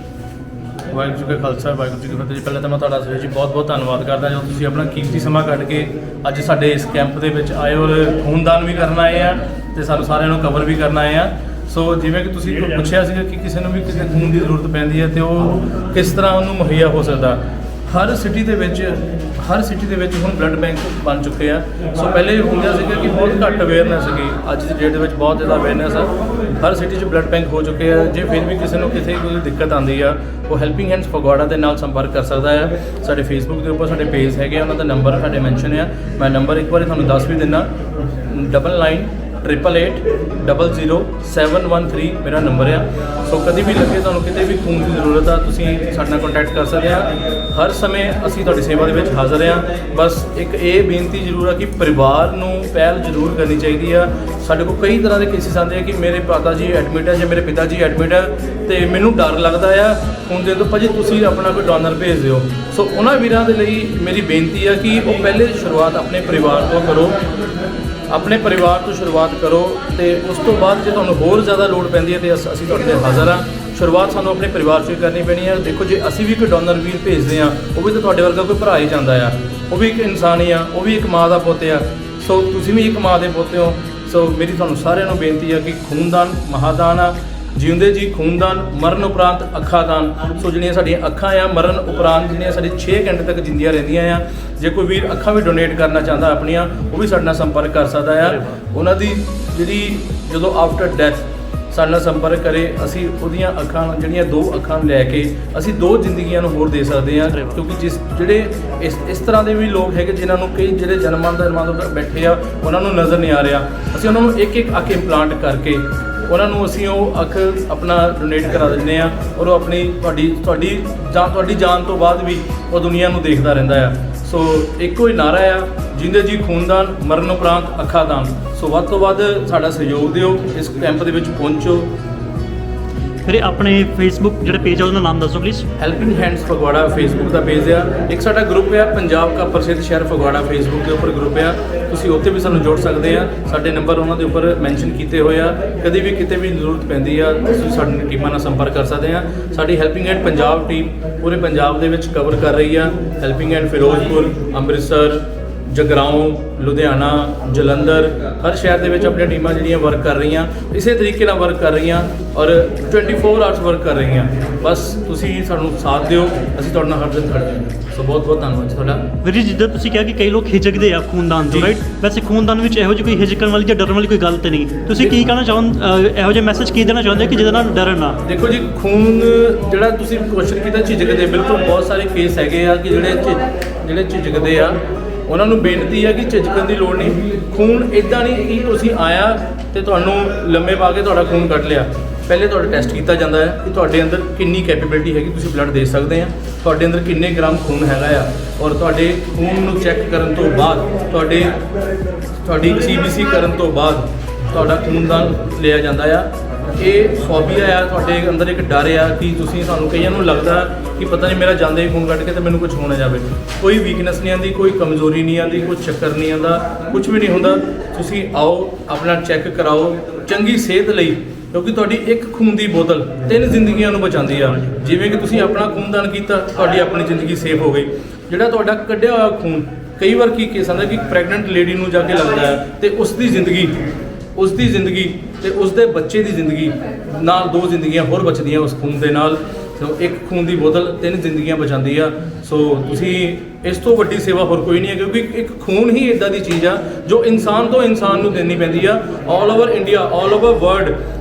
ਵਾਹਿਗੁਰੂ ਜੀ ਕਾ ਖਾਲਸਾ, ਵਾਹਿਗੁਰੂ ਜੀ ਕੀ ਫਤਿਹ ਜੀ। ਪਹਿਲਾਂ ਤਾਂ ਮੈਂ ਤੁਹਾਡਾ ਸੁਰੇਸ਼ ਜੀ ਬਹੁਤ ਧੰਨਵਾਦ ਕਰਦਾ ਜੋ ਤੁਸੀਂ ਆਪਣਾ ਕੀਮਤੀ ਸਮਾਂ ਕੱਢ ਕੇ ਅੱਜ ਸਾਡੇ ਇਸ ਕੈਂਪ ਦੇ ਵਿੱਚ ਆਏ ਔਰ ਖੂਨਦਾਨ ਵੀ ਕਰਨ ਆਏ ਆ ਤੇ ਸਾਨੂੰ ਸਾਰਿਆਂ ਨੂੰ ਕਵਰ ਵੀ ਕਰਨ ਆਏ ਆ। ਸੋ ਜਿਵੇਂ ਕਿ ਤੁਸੀਂ ਪੁੱਛਿਆ ਸੀਗਾ ਕਿ ਕਿਸੇ ਨੂੰ ਵੀ ਕਿਸੇ ਖੂਨ ਦੀ ਜ਼ਰੂਰਤ ਪੈਂਦੀ ਹੈ ਤੇ ਉਹ ਕਿਸ ਤਰ੍ਹਾਂ ਉਹਨੂੰ ਮੁਹੱਈਆ ਹੋ ਸਕਦਾ। ਹਰ ਸਿਟੀ ਦੇ ਵਿੱਚ ਹੁਣ ਬਲੱਡ ਬੈਂਕ ਬਣ ਚੁੱਕੇ ਆ। ਸੋ ਪਹਿਲੇ ਹੁੰਦਾ ਸੀਗਾ ਕਿ ਬਹੁਤ ਘੱਟ ਅਵੇਅਰਨੈਸ ਸੀਗੀ, ਅੱਜ ਦੀ ਡੇਟ ਦੇ ਵਿੱਚ ਬਹੁਤ ਜ਼ਿਆਦਾ ਅਵੇਅਰਨੈਸ ਆ। ਹਰ ਸਿਟੀ 'ਚ ਬਲੱਡ ਬੈਂਕ ਹੋ ਚੁੱਕੇ ਆ। ਜੇ ਫਿਰ ਵੀ ਕਿਸੇ ਨੂੰ ਕਿਤੇ ਕੋਈ ਦਿੱਕਤ ਆਉਂਦੀ ਆ, ਉਹ ਹੈਲਪਿੰਗ ਹੈਂਡਸ ਫਗਵਾੜਾ ਦੇ ਨਾਲ ਸੰਪਰਕ ਕਰ ਸਕਦਾ ਆ। ਸਾਡੇ ਫੇਸਬੁੱਕ ਦੇ ਉੱਪਰ ਸਾਡੇ ਪੇਜ ਹੈਗੇ, ਉਹਨਾਂ ਦਾ ਨੰਬਰ ਸਾਡੇ ਮੈਂਸ਼ਨ ਆ। ਮੈਂ ਨੰਬਰ ਇੱਕ ਵਾਰੀ ਤੁਹਾਨੂੰ ਦੱਸ ਵੀ ਦਿੰਦਾ, 9988000713 ਮੇਰਾ ਨੰਬਰ ਆ। ਸੋ ਕਦੇ ਵੀ ਲੱਗੇ ਤੁਹਾਨੂੰ ਕਿਤੇ ਵੀ ਖੂਨ ਦੀ ਜ਼ਰੂਰਤ ਆ, ਤੁਸੀਂ ਸਾਡੇ ਨਾਲ ਕੰਟੈਕਟ ਕਰ ਸਕਦੇ ਆ। ਹਰ ਸਮੇਂ ਅਸੀਂ ਤੁਹਾਡੀ ਸੇਵਾ ਦੇ ਵਿੱਚ ਹਾਜ਼ਰ ਆ। ਬਸ ਇੱਕ ਇਹ ਬੇਨਤੀ ਜ਼ਰੂਰ ਆ ਕਿ ਪਰਿਵਾਰ ਨੂੰ ਪਹਿਲ ਜ਼ਰੂਰ ਕਰਨੀ ਚਾਹੀਦੀ ਆ। ਸਾਡੇ ਕੋਲ ਕਈ ਤਰ੍ਹਾਂ ਦੇ ਕੇਸਿਸ ਆਉਂਦੇ ਆ ਕਿ ਮੇਰੇ ਮਾਤਾ ਜੀ ਐਡਮਿਟ ਹੈ ਜਾਂ ਮੇਰੇ ਪਿਤਾ ਜੀ ਐਡਮਿਟ ਹੈ ਤੇ ਮੈਨੂੰ ਡਰ ਲੱਗਦਾ ਆ ਖੂਨ ਦੇਣ ਤੋਂ। ਭਾਜੀ ਤੁਸੀਂ ਆਪਣਾ ਕੋਈ ਡੋਨਰ ਭੇਜ ਦਿਓ। ਸੋ ਉਹਨਾਂ ਵੀਰਾਂ ਦੇ ਲਈ ਮੇਰੀ ਬੇਨਤੀ ਆ ਕਿ ਉਹ ਪਹਿਲੇ ਸ਼ੁਰੂਆਤ ਆਪਣੇ ਪਰਿਵਾਰ ਤੋਂ ਕਰੋ, ਆਪਣੇ ਪਰਿਵਾਰ ਤੋਂ ਸ਼ੁਰੂਆਤ ਕਰੋ ਤੇ ਉਸ ਤੋਂ ਬਾਅਦ ਜੇ ਤੁਹਾਨੂੰ ਹੋਰ ਜ਼ਿਆਦਾ ਲੋੜ ਪੈਂਦੀ ਹੈ ਤੇ ਅਸੀਂ ਤੁਹਾਡੇ ਲਈ ਹਾਜ਼ਰ ਹਾਂ। ਸ਼ੁਰੂਆਤ ਸਾਨੂੰ ਆਪਣੇ ਪਰਿਵਾਰ 'ਚੋਂ ਹੀ ਕਰਨੀ ਪੈਣੀ ਹੈ। ਦੇਖੋ, ਜੇ ਅਸੀਂ ਵੀ ਕੋਈ ਡੋਨਰ ਵੀਰ ਭੇਜਦੇ ਹਾਂ, ਉਹ ਵੀ ਤਾਂ ਤੁਹਾਡੇ ਵਰਗਾ ਕੋਈ ਭਰਾ ਹੀ ਜਾਂਦਾ ਆ, ਉਹ ਵੀ ਇੱਕ ਇਨਸਾਨ ਹੀ ਆ, ਉਹ ਵੀ ਇੱਕ ਮਾਂ ਦਾ ਪੁੱਤ ਆ। ਸੋ ਤੁਸੀਂ ਵੀ ਇੱਕ ਮਾਂ ਦੇ ਪੁੱਤ ਹੋ। ਸੋ ਮੇਰੀ ਤੁਹਾਨੂੰ ਸਾਰਿਆਂ ਨੂੰ ਬੇਨਤੀ ਆ ਕਿ ਖੂਨਦਾਨ ਮਹਾਦਾਨ ਆ। ਜਿਉਂਦੇ ਜੀ ਖੂਨਦਾਨ, ਮਰਨ ਉਪਰੰਤ ਅੱਖਾਂ ਦਾਨ। ਸੋ ਜਿਹੜੀਆਂ ਸਾਡੀਆਂ ਅੱਖਾਂ ਆ, ਮਰਨ ਉਪਰੰਤ ਜਿਹੜੀਆਂ ਸਾਡੀ 6 ਘੰਟੇ ਤੱਕ ਜਿੰਦੀਆਂ ਰਹਿੰਦੀਆਂ ਆ। ਜੇ ਕੋਈ ਵੀਰ ਅੱਖਾਂ ਵੀ ਡੋਨੇਟ ਕਰਨਾ ਚਾਹੁੰਦਾ ਆਪਣੀਆਂ, ਉਹ ਵੀ ਸਾਡੇ ਨਾਲ ਸੰਪਰਕ ਕਰ ਸਕਦਾ ਆ। ਉਹਨਾਂ ਦੀ ਜਿਹੜੀ ਜਦੋਂ ਆਫਟਰ ਡੈਥ ਸਾਡੇ ਨਾਲ ਸੰਪਰਕ ਕਰੇ, ਅਸੀਂ ਉਹਦੀਆਂ ਅੱਖਾਂ ਜਿਹੜੀਆਂ 2 ਅੱਖਾਂ ਲੈ ਕੇ ਅਸੀਂ 2 ਜ਼ਿੰਦਗੀਆਂ ਨੂੰ ਹੋਰ ਦੇ ਸਕਦੇ ਹਾਂ। ਕਿਉਂਕਿ ਜਿਹੜੇ ਇਸ ਤਰ੍ਹਾਂ ਦੇ ਵੀ ਲੋਕ ਹੈਗੇ ਜਿਨ੍ਹਾਂ ਨੂੰ ਕਈ ਜਿਹੜੇ ਜਨਮਾਂ ਤੋਂ ਬੈਠੇ ਆ, ਉਹਨਾਂ ਨੂੰ ਨਜ਼ਰ ਨਹੀਂ ਆ ਰਿਹਾ। ਅਸੀਂ ਉਹਨਾਂ ਨੂੰ ਇੱਕ ਅੱਖ ਇੰਪਲਾਂਟ ਕਰਕੇ ਉਹਨਾਂ ਨੂੰ ਅਸੀਂ ਉਹ ਅੱਖ ਆਪਣਾ ਡੋਨੇਟ ਕਰਾ ਦਿੰਦੇ ਆ ਔਰ ਉਹ ਆਪਣੀ ਤੁਹਾਡੀ ਜਾਨ ਤੋਂ ਬਾਅਦ ਵੀ ਉਹ ਦੁਨੀਆ ਨੂੰ ਦੇਖਦਾ ਰਹਿੰਦਾ ਆ। ਸੋ ਇੱਕੋ ਹੀ ਨਾਰਾ ਆ, ਜਿੰਦੇ ਜੀ ਖੂਨਦਾਨ, ਮਰਨ ਉਪਰੰਤ ਅੱਖਾਂ ਦਾਨ। ਸੋ ਵੱਧ ਤੋਂ ਵੱਧ ਸਾਡਾ ਸਹਿਯੋਗ ਦਿਓ, ਇਸ ਕੈਂਪ ਦੇ ਵਿੱਚ ਪਹੁੰਚੋ।
ਫਿਰ ਆਪਣੇ ਫੇਸਬੁੱਕ ਜਿਹੜਾ ਪੇਜ ਹੈ ਉਹਦਾ ਨਾਮ ਦੱਸੋ please.
Helping hands Phagwara Facebook the page ਆ। ਇੱਕ ਸਾਡਾ ਗਰੁੱਪ ਆ ਪੰਜਾਬ ਦਾ ਪ੍ਰਸਿੱਧ ਸ਼ਹਿਰ ਫਗਵਾੜਾ, ਫੇਸਬੁੱਕ ਦੇ ਉੱਪਰ ਗਰੁੱਪ ਆ, ਤੁਸੀਂ ਉੱਥੇ ਵੀ ਸਾਨੂੰ ਜੋੜ ਸਕਦੇ ਆ। ਸਾਡੇ ਨੰਬਰ ਉਹਨਾਂ ਦੇ ਉੱਪਰ ਮੈਂਸ਼ਨ ਕੀਤੇ ਹੋਏ ਆ, ਕਦੇ ਵੀ ਕਿਤੇ ਵੀ ਜ਼ਰੂਰਤ ਪੈਂਦੀ ਆ ਤੁਸੀਂ ਸਾਡੀ ਟੀਮਾਂ ਨਾਲ ਸੰਪਰਕ ਕਰ ਸਕਦੇ ਆ। ਸਾਡੀ ਹੈਲਪਿੰਗ ਹੈਂਡ ਪੰਜਾਬ ਟੀਮ ਪੂਰੇ ਪੰਜਾਬ ਦੇ ਵਿੱਚ ਕਵਰ ਕਰ ਰਹੀ ਆ। ਹੈਲਪਿੰਗ ਹੈਂਡ ਫਿਰੋਜ਼ਪੁਰ, ਅੰਮ੍ਰਿਤਸਰ, ਜਗਰਾਓਂ, ਲੁਧਿਆਣਾ, ਜਲੰਧਰ, ਹਰ ਸ਼ਹਿਰ ਦੇ ਵਿੱਚ ਆਪਣੀਆਂ ਟੀਮਾਂ ਜਿਹੜੀਆਂ ਵਰਕ ਕਰ ਰਹੀਆਂ, ਇਸੇ ਤਰੀਕੇ ਨਾਲ ਵਰਕ ਕਰ ਰਹੀਆਂ ਔਰ 24 ਆਵਰਸ ਵਰਕ ਕਰ ਰਹੀਆਂ। ਬਸ ਤੁਸੀਂ ਸਾਨੂੰ ਸਾਥ ਦਿਓ, ਅਸੀਂ ਤੁਹਾਡੇ ਨਾਲ ਹਰ ਦਿਨ ਖੜ੍ਹੇ ਹਾਂ। ਸੋ ਬਹੁਤ ਬਹੁਤ ਧੰਨਵਾਦ ਜੀ ਤੁਹਾਡਾ।
ਵੀਰ ਜੀ, ਜਿੱਦਾਂ ਤੁਸੀਂ ਕਿਹਾ ਕਿ ਕਈ ਲੋਕ ਹਿਜਕਦੇ ਆ ਖੂਨਦਾਨ ਤੋਂ,
ਜੀ।
ਰਾਈਟ? ਵੈਸੇ ਖੂਨਦਾਨ ਵਿੱਚ ਇਹੋ ਜਿਹੀ ਕੋਈ ਹਿਜਕਣ ਵਾਲੀ ਜਾਂ ਡਰਨ ਵਾਲੀ ਕੋਈ ਗੱਲ ਤੇ ਨਹੀਂ। ਤੁਸੀਂ ਕੀ ਕਹਿਣਾ ਇਹੋ ਜਿਹੇ ਮੈਸੇਜ ਕੀ ਦੇਣਾ ਚਾਹੁੰਦੇ ਕਿ ਜਿਹਦੇ ਨਾਲ ਡਰਨ ਨਾ?
ਦੇਖੋ ਜੀ, ਖੂਨ ਜਿਹੜਾ ਤੁਸੀਂ ਕੁਐਸਚਨ ਕੀਤਾ ਝਿਜਕਦੇ, ਬਿਲਕੁਲ ਬਹੁਤ ਸਾਰੇ ਕੇਸ ਹੈਗੇ ਆ ਕਿ ਜਿਹੜੇ ਝਿਜਕਦੇ ਆ, ਉਹਨਾਂ ਨੂੰ ਬੇਨਤੀ ਹੈ ਕਿ ਝਿਜਕਣ ਦੀ ਲੋੜ ਨਹੀਂ। ਖੂਨ ਇਦਾਂ ਨਹੀਂ ਕਿ ਤੁਸੀਂ ਆਇਆ ਤੇ ਤੁਹਾਨੂੰ ਲੰਮੇ ਪਾ ਕੇ ਤੁਹਾਡਾ ਖੂਨ ਕੱਢ ਲਿਆ। ਪਹਿਲੇ ਤੁਹਾਡਾ ਟੈਸਟ ਕੀਤਾ ਜਾਂਦਾ ਹੈ ਕਿ ਤੁਹਾਡੇ ਅੰਦਰ ਕਿੰਨੀ ਕੈਪੇਬਿਲਿਟੀ ਹੈਗੀ, ਤੁਸੀਂ ਬਲੱਡ ਦੇ ਸਕਦੇ ਆ, ਤੁਹਾਡੇ ਅੰਦਰ ਕਿੰਨੇ ਗ੍ਰਾਮ ਖੂਨ ਹੈਗਾ ਆ। ਔਰ ਤੁਹਾਡੇ ਖੂਨ ਨੂੰ ਚੈੱਕ ਕਰਨ ਤੋਂ ਬਾਅਦ ਤੁਹਾਡੀ CBC ਕਰਨ ਤੋਂ ਬਾਅਦ ਤੁਹਾਡਾ ਖੂਨਦਾਨ ਲਿਆ ਜਾਂਦਾ ਆ। ਇਹ ਫੋਬੀਆ ਆ, ਤੁਹਾਡੇ ਅੰਦਰ ਇੱਕ ਡਰ ਆ ਕਿ ਤੁਸੀਂ, ਸਾਨੂੰ ਕਈਆਂ ਨੂੰ ਲੱਗਦਾ ਕਿ ਪਤਾ ਨਹੀਂ ਮੇਰਾ ਜਾਂਦੇ ਹੀ ਖੂਨ ਕੱਢ ਕੇ ਤੇ ਮੈਨੂੰ ਕੁਝ ਹੋ ਨਾ ਜਾਵੇ। ਕੋਈ ਵੀਕਨੈਸ ਨਹੀਂ ਆਉਂਦੀ, ਕੋਈ ਕਮਜ਼ੋਰੀ ਨਹੀਂ ਆਉਂਦੀ, ਕੋਈ ਚੱਕਰ ਨਹੀਂ ਆਉਂਦਾ, ਕੁਝ ਵੀ ਨਹੀਂ ਹੁੰਦਾ। ਤੁਸੀਂ ਆਓ, ਆਪਣਾ ਚੈੱਕ ਕਰਾਓ ਚੰਗੀ ਸਿਹਤ ਲਈ, ਕਿਉਂਕਿ ਤੁਹਾਡੀ ਇੱਕ ਖੂਨ ਦੀ ਬੋਤਲ 3 ਜ਼ਿੰਦਗੀਆਂ ਨੂੰ ਬਚਾਉਂਦੀ ਆ। ਜਿਵੇਂ ਕਿ ਤੁਸੀਂ ਆਪਣਾ ਖੂਨਦਾਨ ਕੀਤਾ, ਤੁਹਾਡੀ ਆਪਣੀ ਜ਼ਿੰਦਗੀ ਸੇਫ ਹੋ ਗਈ। ਜਿਹੜਾ ਤੁਹਾਡਾ ਕੱਢਿਆ ਹੋਇਆ ਖੂਨ, ਕਈ ਵਾਰ ਕੀ ਕੇਸ ਆਉਂਦਾ ਕਿ ਪ੍ਰੈਗਨੈਂਟ ਲੇਡੀ ਨੂੰ ਜਾ ਕੇ ਲੱਗਦਾ ਹੈ ਤੇ ਉਸ ਦੀ ਜ਼ਿੰਦਗੀ ਤੇ ਉਸ ਦੇ ਬੱਚੇ ਦੀ ਜ਼ਿੰਦਗੀ ਨਾਲ 2 ਜ਼ਿੰਦਗੀਆਂ ਹੋਰ ਬਚਦੀਆਂ ਉਸ ਖੂਨ ਦੇ ਨਾਲ। ਸੋ ਇੱਕ ਖੂਨ ਦੀ ਬੋਤਲ 3 ਜ਼ਿੰਦਗੀਆਂ ਬਚਾਉਂਦੀ ਆ। ਸੋ ਤੁਸੀਂ, ਇਸ ਤੋਂ ਵੱਡੀ ਸੇਵਾ ਹੋਰ ਕੋਈ ਨਹੀਂ ਹੈ, ਕਿਉਂਕਿ ਇੱਕ ਖੂਨ ਹੀ ਇਦਾਂ ਦੀ ਚੀਜ਼ ਆ ਜੋ ਇਨਸਾਨ ਤੋਂ ਇਨਸਾਨ ਨੂੰ ਦੇਣੀ ਪੈਂਦੀ ਆ। All over India, all over world,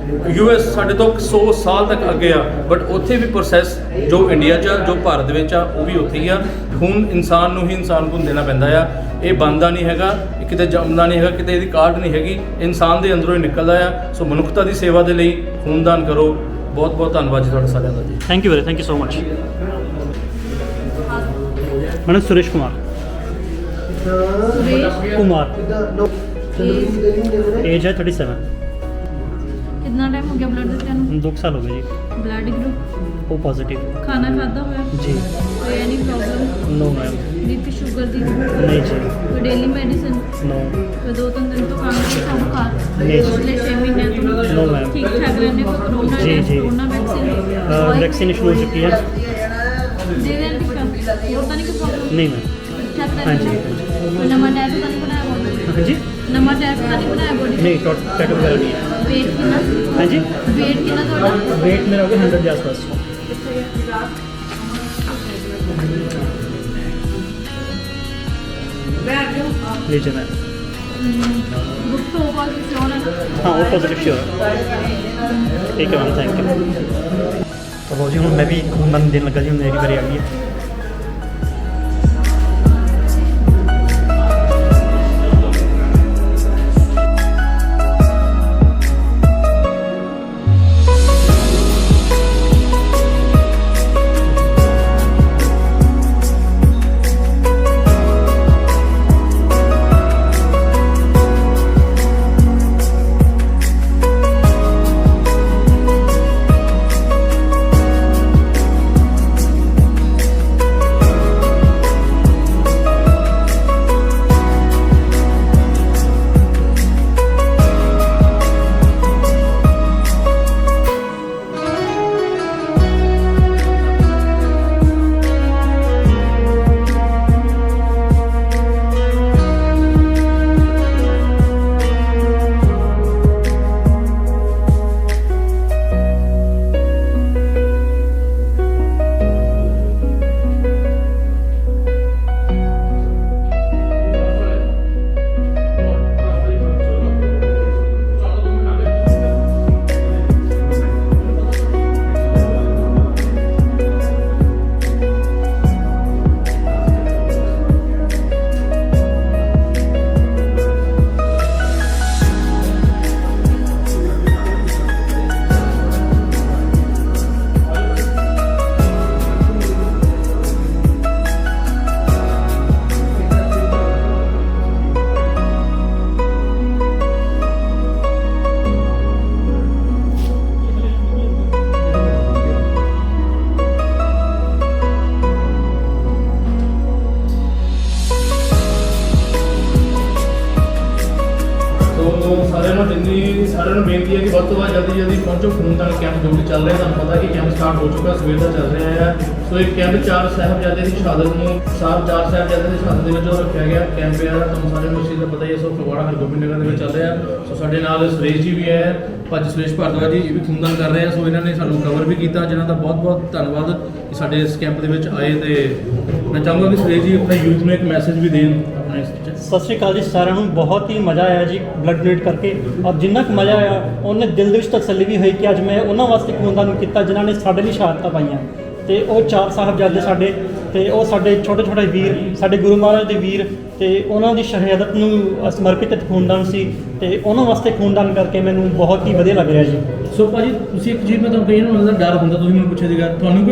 US ਸਾਡੇ ਤੋਂ 100 ਸਾਲ ਤੱਕ ਅੱਗੇ ਆ, ਬਟ ਉੱਥੇ ਵੀ ਪ੍ਰੋਸੈਸ ਜੋ ਇੰਡੀਆ 'ਚ ਆ, ਜੋ ਭਾਰਤ ਵਿੱਚ ਆ, ਉਹ ਵੀ ਉੱਥੇ ਹੀ ਆ। ਖੂਨ ਇਨਸਾਨ ਨੂੰ ਹੀ ਇਨਸਾਨ ਨੂੰ ਦੇਣਾ ਪੈਂਦਾ ਆ। ਇਹ ਬਣਦਾ ਨਹੀਂ ਹੈਗਾ, ਇਹ ਕਿਤੇ ਜੰਮਦਾ ਨਹੀਂ ਹੈਗਾ, ਕਿਤੇ ਇਹਦੀ ਕਾਢ ਨਹੀਂ ਹੈਗੀ, ਇਨਸਾਨ ਦੇ ਅੰਦਰੋਂ ਹੀ ਨਿਕਲਦਾ ਆ। ਸੋ ਮਨੁੱਖਤਾ ਦੀ ਸੇਵਾ ਦੇ ਲਈ ਖੂਨਦਾਨ ਕਰੋ। ਬਹੁਤ ਬਹੁਤ ਧੰਨਵਾਦ ਜੀ ਤੁਹਾਡਾ ਸਾਰਿਆਂ ਦਾ ਜੀ।
ਥੈਂਕ ਯੂ ਵੀਰੇ, thank you so much. Madam Suresh Kumar age ਹੈ 37।
कितना टाइम हो गया ब्लड देते हैं?
2 साल हो गए जी।
Blood group
O positive.
खाना खाता हुआ
जी।
कोई any problem?
No ma'am.
BP sugar दी?
नहीं जी।
कोई डेली मेडिसिन?
नो।
कोई 2-3 दिन तो खाना नहीं था बुखार?
नहीं।
पिछले 6 महीने तो
नो मैम।
ठीक ठाक रहने को कोरोना
जी, जी।
कोरोना वैक्सीन
वैक्सीनेशन हो चुकी है।
दे दें टिक्का और तो नहीं कोई प्रॉब्लम?
नहीं मैम।
ठीक ठाक
हाँ जी।
रहने कोई नवा टैप तो नहीं बनाया बॉडी?
हाँ जी।
नवा टैप तो नहीं बनाया बॉडी?
नहीं, टैटू वगैरह नहीं है।
वेट कितना?
हाँ जी।
वेट कितना थोड़ा?
वेट मेरा हो गया 100 के आसपास। लीजिए मैम।
बुक तो पॉजिटिव से होना ना?
हाँ, वो पॉजिटिव श्योर है। ठीक है मैम, थैंक यू। तो लो जी, हूँ मैं भी खूनदान देने लगा जी, मेरी बारी आ गई है।
ਜਲਦੀ ਜਲਦੀ ਪਹੁੰਚੋ। ਖੂਨਦਾਨ ਕੈਂਪ ਜੋ ਵੀ ਚੱਲ ਰਿਹਾ, ਤੁਹਾਨੂੰ ਪਤਾ ਕਿ ਕੈਂਪ ਸਟਾਰਟ ਹੋ ਚੁੱਕਾ, ਸਵੇਰ ਦਾ ਚੱਲ ਰਿਹਾ ਹੈ। ਸੋ ਇਹ ਕੈਂਪ 4 ਸਾਹਿਬਜ਼ਾਦੇ ਦੀ ਸ਼ਹਾਦਤ ਨੂੰ 4 ਸਾਹਿਬਜ਼ਾਦੇ ਦੀ ਸ਼ਹਾਦਤ ਦੇ ਵਿੱਚ ਉਹ ਰੱਖਿਆ ਗਿਆ ਕੈਂਪ ਹੈ। ਤੁਹਾਨੂੰ ਸਾਰਿਆਂ ਨੂੰ ਇਸ ਚੀਜ਼ ਦਾ ਪਤਾ ਹੀ ਹੈ। ਸੋ ਫਗਵਾੜਾ ਹਰਗੋਬਿੰਦ ਨਗਰ ਦੇ ਵਿੱਚ ਚੱਲ ਰਿਹਾ। ਸੋ ਸਾਡੇ ਨਾਲ ਸੁਰੇਸ਼ ਜੀ ਵੀ ਹੈ, ਭਾਜੀ ਸੁਰੇਸ਼ ਭਾਰਦਵਾਜ ਜੀ, ਇਹ ਵੀ ਖੂਨਦਾਨ ਕਰ ਰਹੇ ਆ। ਸੋ ਇਹਨਾਂ ਨੇ ਸਾਨੂੰ ਕਵਰ ਵੀ ਕੀਤਾ, ਜਿਨ੍ਹਾਂ ਦਾ ਬਹੁਤ ਬਹੁਤ ਧੰਨਵਾਦ ਕਿ ਸਾਡੇ ਇਸ ਕੈਂਪ ਦੇ ਵਿੱਚ ਆਏ। ਤੇ ਮੈਂ ਚਾਹੂੰਗਾ ਕਿ ਸੁਰੇਸ਼ ਜੀ ਆਪਣੇ ਯੂਥ ਨੂੰ ਇੱਕ ਮੈਸੇਜ ਵੀ ਦੇਣ ਆਪਣੇ ਇਸ ਵਿੱਚ।
ਸਤਿ ਸ਼੍ਰੀ ਅਕਾਲ ਜੀ ਸਾਰਿਆਂ ਨੂੰ। ਬਹੁਤ ਹੀ ਮਜ਼ਾ ਆਇਆ ਜੀ ਬਲੱਡ ਡੋਨੇਟ ਕਰਕੇ, ਔਰ ਜਿੰਨਾ ਕੁ ਮਜ਼ਾ ਆਇਆ ਉਹਨੇ ਦਿਲ ਦੇ ਵਿੱਚ ਤਸੱਲੀ ਵੀ ਹੋਈ ਕਿ ਅੱਜ ਮੈਂ ਉਹਨਾਂ ਵਾਸਤੇ ਖੂਨਦਾਨ ਕੀਤਾ ਜਿਨ੍ਹਾਂ ਨੇ ਸਾਡੇ ਲਈ ਸ਼ਹਾਦਤਾਂ ਪਾਈਆਂ। ਤੇ ਉਹ 4 ਸਾਹਿਬਜ਼ਾਦੇ ਸਾਡੇ, ਤੇ ਉਹ ਸਾਡੇ ਛੋਟੇ ਛੋਟੇ ਵੀਰ, ਸਾਡੇ ਗੁਰੂ ਮਹਾਰਾਜ ਦੇ ਵੀਰ, ਤੇ ਉਹਨਾਂ ਦੀ ਸ਼ਹਾਦਤ ਨੂੰ ਸਮਰਪਿਤ ਖੂਨਦਾਨ ਸੀ। ਤੇ ਉਹਨਾਂ ਵਾਸਤੇ ਖੂਨਦਾਨ ਕਰਕੇ ਮੈਨੂੰ ਬਹੁਤ ਹੀ ਵਧੀਆ ਲੱਗ ਰਿਹਾ ਜੀ।
ਸੋ ਭਾਜੀ ਤੁਸੀਂ ਇੱਕ ਚੀਜ਼ ਮੈਂ ਤੁਹਾਨੂੰ ਕਹੀ ਨਾ, ਉਹਨਾਂ ਦਾ ਡਰ ਹੁੰਦਾ, ਤੁਸੀਂ ਮੈਨੂੰ ਪੁੱਛਿਆ ਸੀਗਾ ਤੁਹਾਨੂੰ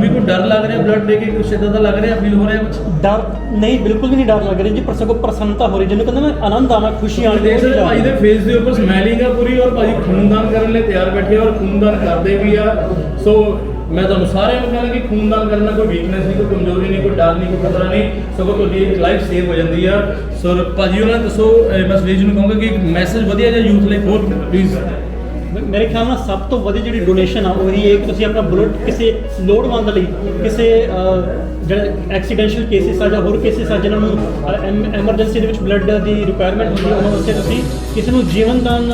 ਵੀ ਕੋਈ ਡਰ ਲੱਗ ਰਿਹਾ ਬਲੱਡ ਦੇ ਕੇ, ਕੁਛ ਇੱਦਾਂ ਦਾ ਲੱਗ ਰਿਹਾ, ਫੀਲ ਹੋ ਰਿਹਾ ਕੁਛ?
ਡਰ ਨਹੀਂ, ਬਿਲਕੁਲ ਵੀ ਨਹੀਂ ਡਰ ਲੱਗ ਰਿਹਾ ਜੀ, ਪਰ ਸਗੋਂ ਪ੍ਰਸੰਨਤਾ ਹੋ ਰਹੀ, ਜਿਹਨੂੰ ਕਹਿੰਦੇ ਨਾ ਆਨੰਦ ਆਉਣਾ, ਖੁਸ਼ੀ ਆਉਣੀ।
ਦੇਖ ਸਕਦੇ ਭਾਜੀ ਦੇ ਫੇਸ ਦੇ ਉੱਪਰ ਸਮੈਲਿੰਗ ਆ ਪੂਰੀ, ਔਰ ਭਾਜੀ ਖੂਨਦਾਨ ਕਰਨ ਲਈ ਤਿਆਰ ਬੈਠੇ ਆ ਔਰ ਖੂਨਦਾਨ ਕਰਦੇ ਵੀ ਆ। ਸੋ ਮੈਂ ਤੁਹਾਨੂੰ ਸਾਰਿਆਂ ਨੂੰ ਕਹਿੰਦਾ ਕਿ ਖੂਨਦਾਨ ਕਰਨਾ ਕੋਈ ਵੀਕਨੈਸ ਨਹੀਂ, ਕੋਈ ਕਮਜ਼ੋਰੀ ਨਹੀਂ, ਕੋਈ ਡਰ ਨਹੀਂ, ਕੋਈ ਖਤਰਾ ਨਹੀਂ, ਸਗੋਂ ਤੁਹਾਡੀ ਇੱਕ ਲਾਈਫ ਸੇਵ ਹੋ ਜਾਂਦੀ ਆ। ਸੋ ਭਾਜੀ ਉਹਨਾਂ ਦੱਸੋ, ਮੈਂ ਸੁਰੇਸ਼ ਨੂੰ ਕਹੂੰਗਾ ਕਿ ਇੱਕ ਮੈਸੇਜ ਵਧੀਆ ਜਿਹਾ ਯੂਥ ਲਈ ਹੋਰ ਪਲੀਜ਼।
ਮੇਰੇ ਖਿਆਲ ਨਾਲ ਸਭ ਤੋਂ ਵਧੀਆ ਜਿਹੜੀ ਡੋਨੇਸ਼ਨ ਆ ਉਹੀ ਹੈ ਕਿ ਤੁਸੀਂ ਆਪਣਾ ਬਲੱਡ ਕਿਸੇ ਲੋੜਵੰਦ ਲਈ, ਕਿਸੇ ਜਿਹੜੇ ਐਕਸੀਡੈਂਸ਼ੀਅਲ ਕੇਸਿਸ ਆ ਜਾਂ ਹੋਰ ਕੇਸਿਸ ਆ ਜਿਨ੍ਹਾਂ ਨੂੰ ਐਮਰਜੈਂਸੀ ਦੇ ਵਿੱਚ ਬਲੱਡ ਦੀ ਰਿਕੁਆਇਰਮੈਂਟ ਹੁੰਦੀ ਹੈ, ਉਹਨਾਂ ਵਾਸਤੇ ਤੁਸੀਂ ਕਿਸੇ ਨੂੰ ਜੀਵਨ ਦਾਨ,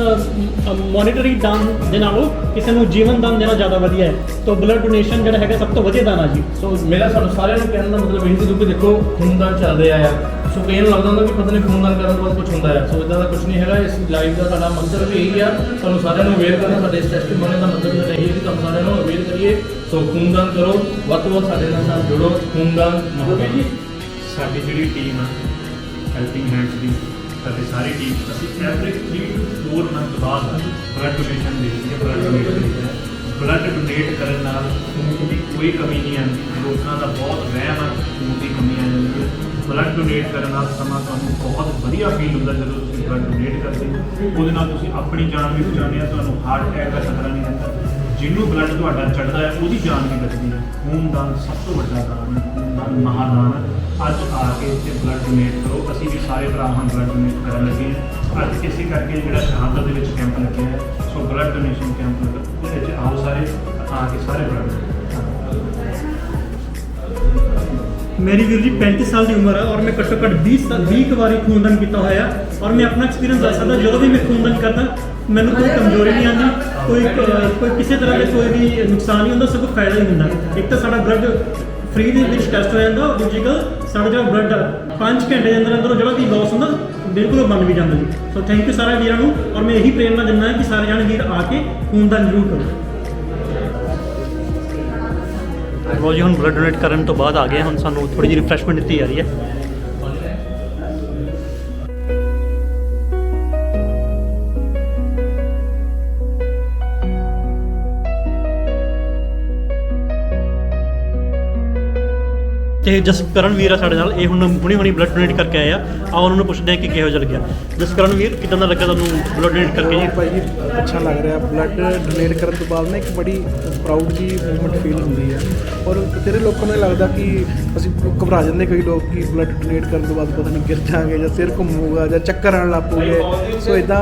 ਮੋਨੀਟਰੀ ਦਾਨ ਦੇ ਨਾਲੋਂ ਕਿਸੇ ਨੂੰ ਜੀਵਨ ਦਾਨ ਦੇਣਾ ਜ਼ਿਆਦਾ ਵਧੀਆ ਹੈ। ਤਾਂ ਬਲੱਡ ਡੋਨੇਸ਼ਨ ਜਿਹੜਾ ਹੈਗਾ ਸਭ ਤੋਂ ਵਧੀਆ ਦਾਨ ਆ ਜੀ।
ਸੋ ਮੇਰਾ ਸਾਨੂੰ ਸਾਰਿਆਂ ਨੂੰ ਕਹਿਣ ਦਾ ਮਤਲਬ ਇਹ ਸੀ ਕਿ ਦੇਖੋ ਖੂਨਦਾਨ ਚੱਲ ਰਿਹਾ ਆ। ਸੋ ਕਈਆਂ ਨੂੰ ਲੱਗਦਾ ਹੁੰਦਾ ਕਿ ਪਤਾ ਨਹੀਂ ਖੂਨਦਾਨ ਕਰਨ ਤੋਂ ਬਾਅਦ ਕੁਝ ਹੁੰਦਾ ਹੈ। ਸੋ ਇਦਾਂ ਦਾ ਕੁਝ ਨਹੀਂ ਹੈਗਾ। ਇਸ ਲਾਈਫ ਦਾ ਸਾਡਾ ਮਕਸਦ ਵੀ ਇਹੀ ਆ, ਤੁਹਾਨੂੰ ਸਾਰਿਆਂ ਨੂੰ ਅਵੇਅਰ ਕਰਨਾ। ਸਾਡੇ ਇਸ ਟੈਸਟੀਮੋਨੀ ਦਾ ਮਤਲਬ ਇਹ ਹੈ ਕਿ ਤੁਹਾਨੂੰ ਸਾਰਿਆਂ ਨੂੰ ਅਵੇਅਰ ਕਰੀਏ। ਸੋ ਖੂਨਦਾਨ ਕਰੋ, ਵੱਧ ਤੋਂ ਵੱਧ ਸਾਡੇ ਨਾਲ ਜੁੜੋ। ਖੂਨਦਾਨ
ਜੀ ਸਾਡੀ ਜਿਹੜੀ ਟੀਮ ਆ ਹੈਲਪਿੰਗ ਹੈਂਡਸ ਦੀ, ਸਾਡੀ ਸਾਰੀ ਟੀਮ, ਅਸੀਂ ਐਵਰੀ 3 to 4 ਮੰਥ ਬਾਅਦ ਬਲੱਡ ਡੋਨੇਸ਼ਨ ਦੇ ਰਹੀ ਹੈ। ਬਲੱਡ ਡੋਨੇਟ ਕਰਨ ਨਾਲ ਖੂਨ ਦੀ ਕੋਈ ਕਮੀ ਨਹੀਂ ਆਉਂਦੀ। ਲੋਕਾਂ ਦਾ ਬਹੁਤ ਵਹਿਮ ਆ ਖੂਨ ਦੀ ਕਮੀ ਆ ਜਾਂਦੀ ਹੈ। ਬਲੱਡ ਡੋਨੇਟ ਕਰਨ ਨਾਲ ਸਮਾਂ ਤੁਹਾਨੂੰ ਬਹੁਤ ਵਧੀਆ ਫੀਲ ਹੁੰਦਾ ਜਦੋਂ ਤੁਸੀਂ ਬਲੱਡ ਡੋਨੇਟ ਕਰਦੇ ਹੋ। ਉਹਦੇ ਨਾਲ ਤੁਸੀਂ ਆਪਣੀ ਜਾਨ ਵੀ ਬਚਾਉਂਦੇ ਆ, ਤੁਹਾਨੂੰ ਹਾਰਟ ਅਟੈਕ ਦਾ ਖਤਰਾ ਨਹੀਂ ਰਹਿੰਦਾ। ਜਿਹਨੂੰ ਬਲੱਡ ਤੁਹਾਡਾ ਚੜ੍ਹਦਾ ਹੈ ਉਹਦੀ ਜਾਨ ਵੀ ਬਚਦੀ ਹੈ। ਖੂਨਦਾਨ ਸਭ ਤੋਂ ਵੱਡਾ ਦਾਨ ਹੈ, ਖੂਨਦਾਨ ਮਹਾਦਾਨ ਹੈ। ਅੱਜ ਆ ਕੇ ਇੱਥੇ ਬਲੱਡ ਡੋਨੇਟ ਕਰੋ। ਅਸੀਂ ਵੀ ਸਾਰੇ ਭਰਾ ਹੁਣ ਬਲੱਡ ਡੋਨੇਟ ਕਰਨ ਲੱਗੇ ਹਾਂ। ਅੱਜ ਇਸੇ ਕਰਕੇ ਜਿਹੜਾ ਸ਼ਹਾਦਤ ਦੇ ਵਿੱਚ ਕੈਂਪ ਲੱਗਿਆ ਹੈ, ਸੋ ਬਲੱਡ ਡੋਨੇਸ਼ਨ ਕੈਂਪ ਲੱਗਾ, ਉਹਦੇ ਵਿੱਚ ਆਓ ਸਾਰੇ, ਆ ਕੇ ਸਾਰੇ ਬਲੱਡ।
ਮੇਰੀ ਵੀਰ ਜੀ 35 ਸਾਲ ਦੀ ਉਮਰ ਹੈ ਔਰ ਮੈਂ ਘੱਟੋ ਘੱਟ 20 ਵਾਰੀ ਖੂਨਦਾਨ ਕੀਤਾ ਹੋਇਆ। ਔਰ ਮੈਂ ਆਪਣਾ ਐਕਸਪੀਰੀਅੰਸ ਦੱਸ ਸਕਦਾ, ਜਦੋਂ ਵੀ ਮੈਂ ਖੂਨਦਾਨ ਕਰਦਾ ਮੈਨੂੰ ਕੋਈ ਕਮਜ਼ੋਰੀ ਨਹੀਂ ਆਉਂਦੀ, ਕੋਈ ਕਿਸੇ ਤਰ੍ਹਾਂ ਦਾ ਕੋਈ ਵੀ ਨੁਕਸਾਨ ਨਹੀਂ ਹੁੰਦਾ, ਸਗੋਂ ਫਾਇਦਾ ਹੀ ਹੁੰਦਾ। ਇੱਕ ਤਾਂ ਸਾਡਾ ਬਲੱਡ ਫ੍ਰੀ ਦੇ ਵਿੱਚ ਟੈਸਟ ਹੋ ਜਾਂਦਾ, ਦੂਜੀ ਗੱਲ ਸਾਡਾ ਜਿਹੜਾ ਬਲੱਡ 5 ਘੰਟੇ ਦੇ ਅੰਦਰ ਅੰਦਰ ਜਿਹੜਾ ਵੀ ਲਾਸ ਹੁੰਦਾ ਬਿਲਕੁਲ ਉਹ ਬਣ ਵੀ ਜਾਂਦਾ ਜੀ। ਸੋ ਥੈਂਕ ਯੂ ਸਾਰੇ ਵੀਰਾਂ ਨੂੰ, ਔਰ ਮੈਂ ਇਹੀ ਪ੍ਰੇਰਨਾ ਦਿੰਦਾ ਕਿ ਸਾਰੇ ਜਾਣੇ ਵੀਰ ਆ ਕੇ ਖੂਨਦਾਨ ਜ਼ਰੂਰ ਕਰੋ। ਜੀ ਹੁਣ ਬਲੱਡ ਡੋਨੇਟ ਕਰਨ ਤੋਂ ਬਾਅਦ ਆ ਗਏ, ਹੁਣ ਸਾਨੂੰ ਥੋੜੀ ਜਿਹੀ ਰਿਫਰੈਸ਼ਮੈਂਟ ਦਿੱਤੀ ਜਾ ਰਹੀ ਹੈ। ਤੇ ਜਸਕਰਨ ਵੀਰ ਆ ਸਾਡੇ ਨਾਲ, ਇਹ ਹੁਣ ਹੁਣੀ ਬਲੱਡ ਡੋਨੇਟ ਕਰਕੇ ਆਏ ਆ। ਆ ਉਹਨਾਂ ਨੂੰ ਪੁੱਛਦੇ ਆ ਕਿ ਕਿਹੋ ਜਿਹਾ ਲੱਗਿਆ। ਜਸਕਰਨ ਵੀਰ, ਕਿਦਾਂ ਦਾ ਲੱਗਾ ਤੁਹਾਨੂੰ ਬਲੱਡ ਡੋਨੇਟ ਕਰਕੇ ਜੀ?
ਭਾਈ ਜੀ ਅੱਛਾ ਲੱਗ ਰਿਹਾ। ਬਲੱਡ ਡੋਨੇਟ ਕਰਨ ਤੋਂ ਬਾਅਦ ਨਾ ਇੱਕ ਬੜੀ ਪ੍ਰਾਊਡ ਜੀ ਮੂਵਮੈਂਟ ਫੀਲ ਹੁੰਦੀ ਹੈ। ਔਰ ਬਥੇਰੇ ਲੋਕਾਂ ਨੂੰ ਇਹ ਲੱਗਦਾ ਕਿ ਅਸੀਂ ਘਬਰਾ ਜਾਂਦੇ ਕਈ ਲੋਕ ਕਿ ਬਲੱਡ ਡੋਨੇਟ ਕਰਨ ਤੋਂ ਬਾਅਦ ਪਤਾ ਨਹੀਂ ਗਿਰ ਜਾਵਾਂਗੇ ਜਾਂ ਸਿਰ ਘੁੰਮੂਗਾ ਜਾਂ ਚੱਕਰ ਆਉਣ ਲੱਗ ਪਊਗੇ। ਸੋ ਇੱਦਾਂ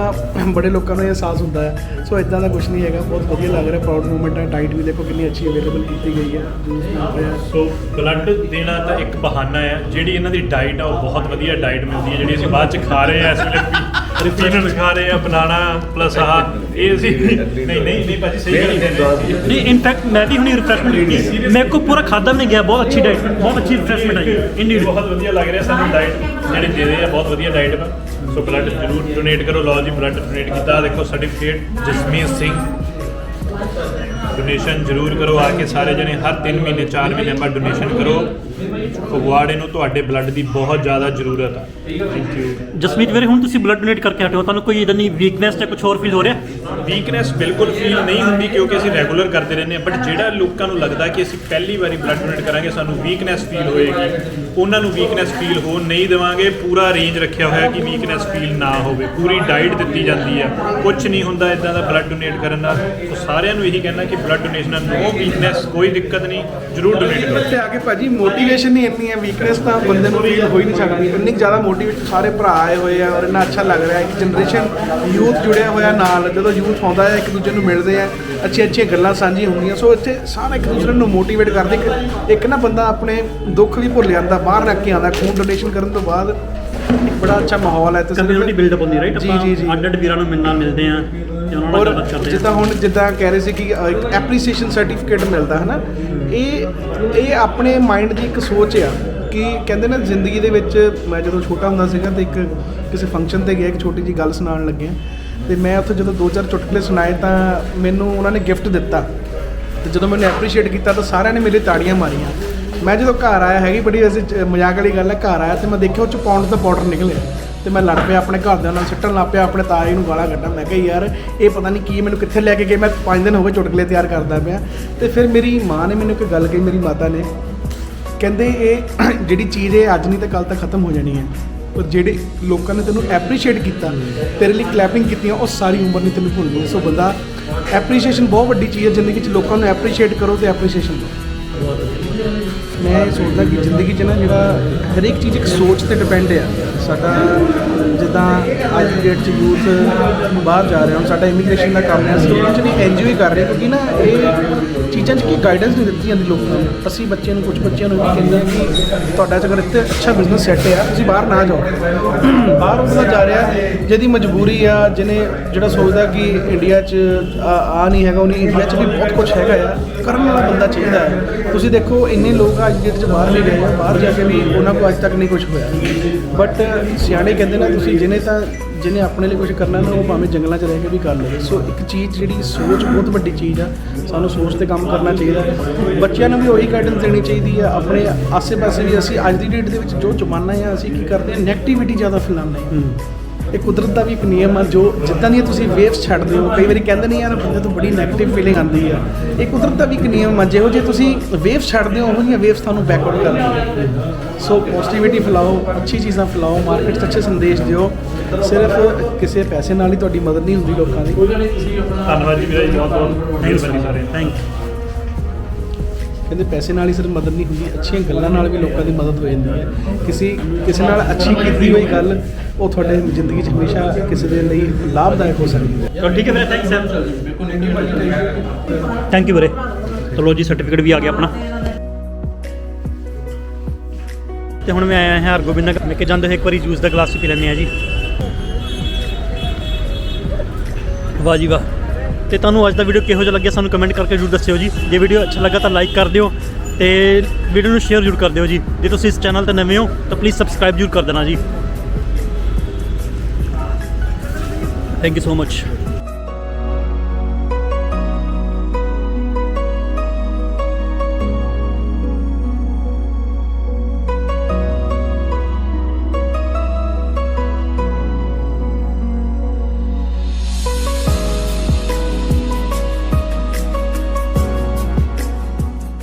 ਬੜੇ ਲੋਕਾਂ ਨੂੰ ਇਹ ਅਹਿਸਾਸ ਹੁੰਦਾ ਹੈ। ਸੋ ਇੱਦਾਂ ਦਾ ਕੁਝ ਨਹੀਂ ਹੈਗਾ, ਬਹੁਤ ਵਧੀਆ ਲੱਗ ਰਿਹਾ। ਪ੍ਰਾਊਡ ਮੂਵਮੈਂਟ ਹੈ। ਡਾਈਟ ਵੀ ਦੇਖੋ ਕਿੰਨੀ ਅੱਛੀ ਅਵੇਲੇਬਲ ਕੀਤੀ ਗਈ ਹੈ, ਜੂਸ ਮਿਲ ਰਿਹਾ।
ਸੋ ਬਲੱਡ ਦੇਣਾ ਤਾਂ ਇੱਕ ਬਹਾਨਾ ਹੈ। ਜਿਹੜੀ ਇਹਨਾਂ ਦੀ ਡਾਈਟ ਆ ਉਹ ਬਹੁਤ ਵਧੀਆ ਡਾਈਟ ਮਿਲਦੀ ਹੈ, ਜਿਹੜੀ ਅਸੀਂ ਬਾਅਦ ਚ ਖਾ ਰਹੇ ਹਾਂ ਇਸ ਵੇਲੇ। ਰਿਫਰੈਸ਼ਮੈਂਟ ਖਾ ਰਹੇ ਆ, ਬਨਾਨਾ ਪਲੱਸ ਇਹ ਅਸੀਂ ਨਹੀਂ ਭਾਜੀ ਸਹੀ ਗੱਲ
ਨਹੀਂ। ਇਨਫੈਕਟ ਮੈਂ ਵੀ ਹੁਣੀ ਰਿਫਰੈਸ਼ਮੈਂਟ ਕੀਤੀ, ਮੇਰੇ ਕੋਲ ਪੂਰਾ ਖਾਦਾ ਵੀ ਨਹੀਂ ਗਿਆ। ਬਹੁਤ ਅੱਛੀ ਡਾਈਟ, ਬਹੁਤ ਅੱਛੀ ਰਿਫਰੈਸ਼ਮੈਂਟ ਆਈ ਇੰਡੀਡ।
ਬਹੁਤ ਵਧੀਆ ਲੱਗ ਰਿਹਾ ਸਾਨੂੰ ਡਾਈਟ ਜਿਹੜੀ ਦੇ ਰਹੇ ਆ, ਬਹੁਤ ਵਧੀਆ ਡਾਈਟ ਵਾ। ਸੋ ਬਲੱਡ ਜ਼ਰੂਰ ਡੋਨੇਟ ਕਰੋ। ਲਓ ਜੀ ਬਲੱਡ ਡੋਨੇਟ ਕੀਤਾ, ਦੇਖੋ ਸਰਟੀਫਿਕੇਟ ਜਸਮੀਤ ਸਿੰਘ। ਡੋਨੇਸ਼ਨ ਜ਼ਰੂਰ ਕਰੋ ਆ ਕੇ ਸਾਰੇ ਜਣੇ, ਹਰ 3 ਮਹੀਨੇ 4 ਮਹੀਨੇ ਬਾਅਦ ਡੋਨੇਸ਼ਨ ਕਰੋ। ਫਗਵਾੜੇ ਨੂੰ ਤੁਹਾਡੇ ਬਲੱਡ ਦੀ ਬਹੁਤ ਜ਼ਿਆਦਾ ਜ਼ਰੂਰਤ ਹੈ। ਥੈਂਕ ਯੂ
ਜਸਮੀਤ ਵੀਰੇ, ਹੁਣ ਤੁਸੀਂ ਬਲੱਡ ਡੋਨੇਟ ਕਰਕੇ ਹਟੇ ਹੋ, ਤੁਹਾਨੂੰ ਕੋਈ ਇਦਾਂ ਦੀ ਵੀਕਨੈਸ ਜਾਂ ਕੁਝ ਹੋਰ ਫੀਲ ਹੋ ਰਿਹਾ?
ਵੀਕਨੈਸ ਬਿਲਕੁਲ ਫੀਲ ਨਹੀਂ ਹੁੰਦੀ ਕਿਉਂਕਿ ਅਸੀਂ ਰੈਗੂਲਰ ਕਰਦੇ ਰਹਿੰਦੇ ਹਾਂ। ਬਟ ਜਿਹੜਾ ਲੋਕਾਂ ਨੂੰ ਲੱਗਦਾ ਕਿ ਅਸੀਂ ਪਹਿਲੀ ਵਾਰੀ ਬਲੱਡ ਡੋਨੇਟ ਕਰਾਂਗੇ ਸਾਨੂੰ ਵੀਕਨੈਸ ਫੀਲ ਹੋਏਗੀ, ਉਹਨਾਂ ਨੂੰ ਵੀਕਨੈਸ ਫੀਲ ਹੋਣ ਨਹੀਂ ਦੇਵਾਂਗੇ। ਪੂਰਾ ਰੇਂਜ ਰੱਖਿਆ ਹੋਇਆ ਕਿ ਵੀਕਨੈਸ ਫੀਲ ਨਾ ਹੋਵੇ। ਪੂਰੀ ਡਾਈਟ ਦਿੱਤੀ ਜਾਂਦੀ ਹੈ, ਕੁਝ ਨਹੀਂ ਹੁੰਦਾ ਇਦਾਂ ਦਾ ਬਲੱਡ ਡੋਨੇਟ ਕਰਨ ਨਾਲ। ਸੋ ਸਾਰਿਆਂ ਨੂੰ ਇਹੀ ਕਹਿਣਾ ਕਿ ਬਲੱਡ ਡੋਨੇਸ਼ਨ ਨਾਲ ਨੋ ਵੀਕਨੈਸ, ਕੋਈ ਦਿੱਕਤ ਨਹੀਂ, ਜ਼ਰੂਰ ਡੋਨੇਟ ਕਰੋ।
ਇੱਥੇ ਆ ਕੇ ਭਾਜੀ ਮੋਟੀ ਮੋਟੀਵੇਸ਼ਨ ਨਹੀਂ ਇੰਨੀ ਹੈ, ਵੀਕਨੈਸ ਤਾਂ ਬੰਦੇ ਨੂੰ ਫੀਲ ਹੋ ਹੀ ਨਹੀਂ ਸਕਦੀ। ਇੰਨੀ ਕੁ ਜ਼ਿਆਦਾ ਮੋਟੀਵੇਸ਼ਨ, ਸਾਰੇ ਭਰਾ ਆਏ ਹੋਏ ਆ ਔਰ ਇੰਨਾ ਅੱਛਾ ਲੱਗ ਰਿਹਾ। ਇੱਕ ਜਨਰੇਸ਼ਨ ਯੂਥ ਜੁੜਿਆ ਹੋਇਆ ਨਾਲ, ਜਦੋਂ ਯੂਥ ਆਉਂਦਾ ਹੈ ਇੱਕ ਦੂਜੇ ਨੂੰ ਮਿਲਦੇ ਆ, ਅੱਛੀਆਂ ਗੱਲਾਂ ਸਾਂਝੀਆਂ ਹੁੰਦੀਆਂ। ਸੋ ਇੱਥੇ ਸਾਰਾ ਇੱਕ ਦੂਸਰੇ ਨੂੰ ਮੋਟੀਵੇਟ ਕਰਦੇ। ਇੱਕ ਨਾ ਬੰਦਾ ਆਪਣੇ ਦੁੱਖ ਵੀ ਭੁੱਲ ਜਾਂਦਾ, ਬਾਹਰ ਰੱਖ ਕੇ ਆਉਂਦਾ। ਖੂਨ ਡੋਨੇਸ਼ਨ ਕਰਨ ਤੋਂ ਬਾਅਦ ਇੱਕ ਬੜਾ ਅੱਛਾ ਮਾਹੌਲ ਹੈ।
ਕਮਿਊਨਿਟੀ ਬਿਲਡਅਪ ਹੁੰਦੀ ਰਾਈਟ।
ਜੀ।
ਅੱਡ ਵੀਰਾਂ ਨੂੰ ਮਿਲਦੇ ਆ ਤੇ ਉਹਨਾਂ ਨਾਲ
ਔਰ
ਗੱਲਬਾਤ ਕਰਦੇ ਆ।
ਜਿੱਦਾਂ ਕਹਿ ਰਹੇ ਸੀ ਕਿ ਇੱਕ ਐਪਰੀਸੀਏਸ਼ਨ ਸਰਟੀਫਿਕੇਟ ਮਿਲਦਾ ਹੈ ਨਾ, ਇਹ ਆਪਣੇ ਮਾਈਂਡ ਦੀ ਇੱਕ ਸੋਚ ਆ ਕਿ ਕਹਿੰਦੇ ਨਾ ਜ਼ਿੰਦਗੀ ਦੇ ਵਿੱਚ। ਮੈਂ ਜਦੋਂ ਛੋਟਾ ਹੁੰਦਾ ਸੀਗਾ ਤੇ ਇੱਕ ਕਿਸੇ ਫੰਕਸ਼ਨ ਤੇ ਗਿਆ, ਇੱਕ ਛੋਟੀ ਜਿਹੀ ਗੱਲ ਸੁਣਾਉਣ ਲੱਗਿਆ ਤੇ ਮੈਂ ਉੱਥੇ ਜਦੋਂ 2-4 ਚੁਟਕਲੇ ਸੁਣਾਏ ਤਾਂ ਮੈਨੂੰ ਉਹਨਾਂ ਨੇ ਗਿਫਟ ਦਿੱਤਾ। ਤੇ ਜਦੋਂ ਮੈਨੂੰ ਐਪਰੀਸ਼ੀਏਟ ਕੀਤਾ ਤਾਂ ਸਾਰਿਆਂ ਨੇ ਮੇਰੇ ਤਾੜੀਆਂ ਮਾਰੀਆਂ। ਮੈਂ ਜਦੋਂ ਘਰ ਆਇਆ, ਹੈਗੀ ਬੜੀ ਵੈਸੇ ਮਜ਼ਾਕ ਵਾਲੀ ਗੱਲ ਹੈ, ਘਰ ਆਇਆ ਤੇ ਮੈਂ ਦੇਖਿਆ ਉਹ 'ਚ ਪਾਊਂਡ ਦਾ ਪਾਊਡਰ ਨਿਕਲਿਆ ਤੇ ਮੈਂ ਲੜ ਪਿਆ, ਆਪਣੇ ਘਰਦਿਆਂ ਨਾਲ ਸਿੱਟਣ ਲੱਗ ਪਿਆ, ਆਪਣੇ ਤਾਏ ਨੂੰ ਗਾਲਾਂ ਕੱਢਾਂ। ਮੈਂ ਕਿਹਾ ਯਾਰ ਇਹ ਪਤਾ ਨਹੀਂ ਕੀ ਮੈਨੂੰ ਕਿੱਥੇ ਲੈ ਕੇ ਗਏ। ਮੈਂ 5 ਦਿਨ ਹੋ ਗਏ ਚੁਟਕਲੇ ਤਿਆਰ ਕਰਦਾ ਪਿਆ। ਤੇ ਫਿਰ ਮੇਰੀ ਮਾਂ ਨੇ ਮੈਨੂੰ ਇੱਕ ਗੱਲ ਕਹੀ, ਮੇਰੀ ਮਾਤਾ ਨੇ, ਕਹਿੰਦੇ ਇਹ ਜਿਹੜੀ ਚੀਜ਼ ਹੈ ਅੱਜ ਨਹੀਂ ਤਾਂ ਕੱਲ੍ਹ ਤਾਂ ਖਤਮ ਹੋ ਜਾਣੀ ਹੈ, ਪਰ ਜਿਹੜੇ ਲੋਕਾਂ ਨੇ ਤੈਨੂੰ ਐਪਰੀਸ਼ੀਏਟ ਕੀਤਾ, ਤੇਰੇ ਲਈ ਕਲੈਪਿੰਗ ਕੀਤੀਆਂ, ਉਹ ਸਾਰੀ ਉਮਰ ਨਹੀਂ ਤੈਨੂੰ ਭੁੱਲਣੀ। ਸੋ ਬੰਦਾ ਐਪਰੀਸ਼ੀਏਸ਼ਨ ਬਹੁਤ ਵੱਡੀ ਚੀਜ਼ ਹੈ ਜ਼ਿੰਦਗੀ 'ਚ। ਲੋਕਾਂ ਨੂੰ ਐਪਰੀਸ਼ੀਏਟ ਕਰੋ ਤੇ ਐਪਰੀਸ਼ੀਏਸ਼ਨ ਦਿਓ। ਮੈਂ ਇਹ ਸੋਚਦਾ ਕਿ ਜ਼ਿੰਦਗੀ 'ਚ ਨਾ ਜਿਹੜਾ ਹਰੇਕ ਚੀਜ਼ ਇੱਕ ਸੋਚ ਤੇ ਡਿਪੈਂਡ ਆ। ਸਾਡਾ ਜਿੱਦਾਂ ਅੱਜ ਦੀ ਡੇਟ 'ਚ ਯੂਥ ਬਾਹਰ ਜਾ ਰਿਹਾ, ਹੁਣ ਸਾਡਾ ਇਮੀਗ੍ਰੇਸ਼ਨ ਦਾ ਕੰਮ ਹੈ, ਅਸੀਂ ਉਹਦੇ 'ਚ ਵੀ NGO ਹੀ ਕਰ ਰਹੇ, ਕਿਉਂਕਿ ਨਾ ਇਹ ਚੀਜ਼ਾਂ 'ਚ ਕੀ ਗਾਈਡੈਂਸ ਨਹੀਂ ਦਿੱਤੀ ਜਾਂਦੀ ਲੋਕਾਂ ਨੂੰ। ਅਸੀਂ ਬੱਚਿਆਂ ਨੂੰ, ਕੁਝ ਬੱਚਿਆਂ ਨੂੰ ਵੀ ਕਹਿੰਦੇ ਕਿ ਤੁਹਾਡਾ ਅਗਰ ਇੱਥੇ ਅੱਛਾ ਬਿਜ਼ਨਸ ਸੈੱਟ ਆ, ਤੁਸੀਂ ਬਾਹਰ ਨਾ ਜਾਓ। ਬਾਹਰ ਉਹਦਾ ਜਾ ਰਿਹਾ ਜਿਹਦੀ ਮਜਬੂਰੀ ਆ, ਜਿਹੜਾ ਸੋਚਦਾ ਕਿ ਇੰਡੀਆ 'ਚ ਆ ਨਹੀਂ ਹੈਗਾ, ਉਹਨੇ ਇੰਡੀਆ 'ਚ ਵੀ ਬਹੁਤ ਕੁਝ ਹੈਗਾ ਆ, ਕਰਨ ਵਾਲਾ ਬੰਦਾ ਚਾਹੀਦਾ ਹੈ। ਤੁਸੀਂ ਦੇਖੋ ਇੰਨੇ ਲੋਕ ਅੱਜ ਡੇਟ 'ਚ ਬਾਹਰ ਵੀ ਗਏ ਆ, ਬਾਹਰ ਜਾ ਕੇ ਵੀ ਉਹਨਾਂ ਕੋਲ ਅੱਜ ਤੱਕ ਨਹੀਂ ਕੁਝ ਹੋਇਆ। ਬਟ ਸਿਆਣੇ ਕਹਿੰਦੇ ਨਾ, ਤੁਸੀਂ ਜਿਹਨੇ ਆਪਣੇ ਲਈ ਕੁਝ ਕਰਨਾ ਨਾ, ਉਹ ਭਾਵੇਂ ਜੰਗਲਾਂ 'ਚ ਰਹਿ ਕੇ ਵੀ ਕਰ ਲਵੇ। ਸੋ ਇੱਕ ਚੀਜ਼ ਜਿਹੜੀ ਸੋਚ ਬਹੁਤ ਵੱਡੀ ਚੀਜ਼ ਆ, ਸਾਨੂੰ ਸੋਚ ਤੇ ਕੰਮ ਕਰਨਾ ਚਾਹੀਦਾ। ਬੱਚਿਆਂ ਨੂੰ ਵੀ ਉਹੀ ਗਾਈਡੈਂਸ ਦੇਣੀ ਚਾਹੀਦੀ ਆ। ਆਪਣੇ ਆਸੇ-ਪਾਸੇ ਵੀ ਅਸੀਂ ਅੱਜ ਦੀ ਡੇਟ ਦੇ ਵਿੱਚ ਜੋ ਜ਼ਮਾਨਾ ਆ, ਅਸੀਂ ਕੀ ਕਰਦੇ ਹਾਂ, ਨੈਗੇਟਿਵਿਟੀ ਜ਼ਿਆਦਾ ਫੈਲਾਉਂਦੇ ਹਾਂ। ਇਹ ਕੁਦਰਤ ਦਾ ਵੀ ਇੱਕ ਨਿਯਮ ਆ, ਜੋ ਜਿੱਦਾਂ ਦੀਆਂ ਤੁਸੀਂ ਵੇਵਸ ਛੱਡਦੇ ਹੋ, ਕਈ ਵਾਰੀ ਕਹਿੰਦੇ ਨਹੀਂ ਯਾਰ ਬੰਦੇ ਤੋਂ ਬੜੀ ਨੈਗੇਟਿਵ ਫੀਲਿੰਗ ਆਉਂਦੀ ਆ। ਇਹ ਕੁਦਰਤ ਦਾ ਵੀ ਇੱਕ ਨਿਯਮ ਆ, ਜਿਹੋ ਜੇ ਤੁਸੀਂ ਵੇਵਸ ਛੱਡਦੇ ਹੋ, ਉਹੋ ਜਿਹੀਆਂ ਵੇਵਸ ਤੁਹਾਨੂੰ ਬੈਕਵਰਡ ਕਰਦੀਆਂ। ਸੋ ਪੋਜ਼ਿਟਿਵਿਟੀ ਫੈਲਾਓ, ਅੱਛੀ ਚੀਜ਼ਾਂ ਫੈਲਾਓ, ਮਾਰਕੀਟ 'ਚ ਅੱਛੇ ਸੰਦੇਸ਼ ਦਿਓ। ਸਿਰਫ ਕਿਸੇ ਪੈਸੇ ਨਾਲ ਹੀ ਤੁਹਾਡੀ ਮਦਦ ਨਹੀਂ ਹੁੰਦੀ ਲੋਕਾਂ ਦੀ।
ਧੰਨਵਾਦ ਜੀ ਵੀਰੇ, ਬਹੁਤ ਮਿਹਰਬਾਨੀ ਸਾਰੇ।
ਥੈਂਕ
ਕਹਿੰਦੇ ਪੈਸੇ ਨਾਲ ਹੀ ਸਿਰਫ ਮਦਦ ਨਹੀਂ ਹੁੰਦੀ, ਅੱਛੀਆਂ ਗੱਲਾਂ ਨਾਲ ਵੀ ਲੋਕਾਂ ਦੀ ਮਦਦ ਹੋ ਜਾਂਦੀ ਹੈ। ਕਿਸੇ ਨਾਲ ਅੱਛੀ ਕੀਤੀ ਹੋਈ ਗੱਲ ਉਹ ਤੁਹਾਡੇ ਜ਼ਿੰਦਗੀ 'ਚ ਹਮੇਸ਼ਾ ਕਿਸੇ ਦੇ ਲਈ ਲਾਭਦਾਇਕ ਹੋ ਸਕਦੀ ਹੈ।
ਚਲੋ ਠੀਕ ਹੈ ਵੀਰੇ, ਥੈਂਕ ਯੂ ਵੀਰੇ। ਚਲੋ ਜੀ, ਸਰਟੀਫਿਕੇਟ ਵੀ ਆ ਗਿਆ ਆਪਣਾ। ਤੇ ਹੁਣ ਮੈਂ ਆਇਆ ਹਾਂ ਹਰਗੋਬਿੰਦ ਨਗਰ। ਮੈਂ ਕਿ ਜਾਂਦੇ ਹੋਏ ਇੱਕ ਵਾਰੀ ਜੂਸ ਦਾ ਗਲਾਸ ਪੀ ਲੈਂਦੇ ਆ ਜੀ। ਵਾਹ ਜੀ ਵਾਹ। ਤੇ ਤੁਹਾਨੂੰ ਅੱਜ ਦਾ ਵੀਡੀਓ ਕਿਹੋ ਜਿਹਾ ਲੱਗਿਆ ਸਾਨੂੰ ਕਮੈਂਟ ਕਰਕੇ ਜ਼ਰੂਰ ਦੱਸਿਓ ਜੀ। ਜੇ ਵੀਡੀਓ ਅੱਛਾ ਲੱਗਾ ਤਾਂ ਲਾਈਕ ਕਰ ਦਿਓ ਤੇ ਵੀਡੀਓ ਨੂੰ ਸ਼ੇਅਰ ਜ਼ਰੂਰ ਕਰ ਦਿਓ ਜੀ। ਜੇ ਤੁਸੀਂ ਇਸ ਚੈਨਲ ਤੇ ਨਵੇਂ ਹੋ ਤਾਂ ਪਲੀਜ਼ ਸਬਸਕ੍ਰਾਈਬ ਜ਼ਰੂਰ ਕਰ ਦੇਣਾ ਜੀ। Thank you so much.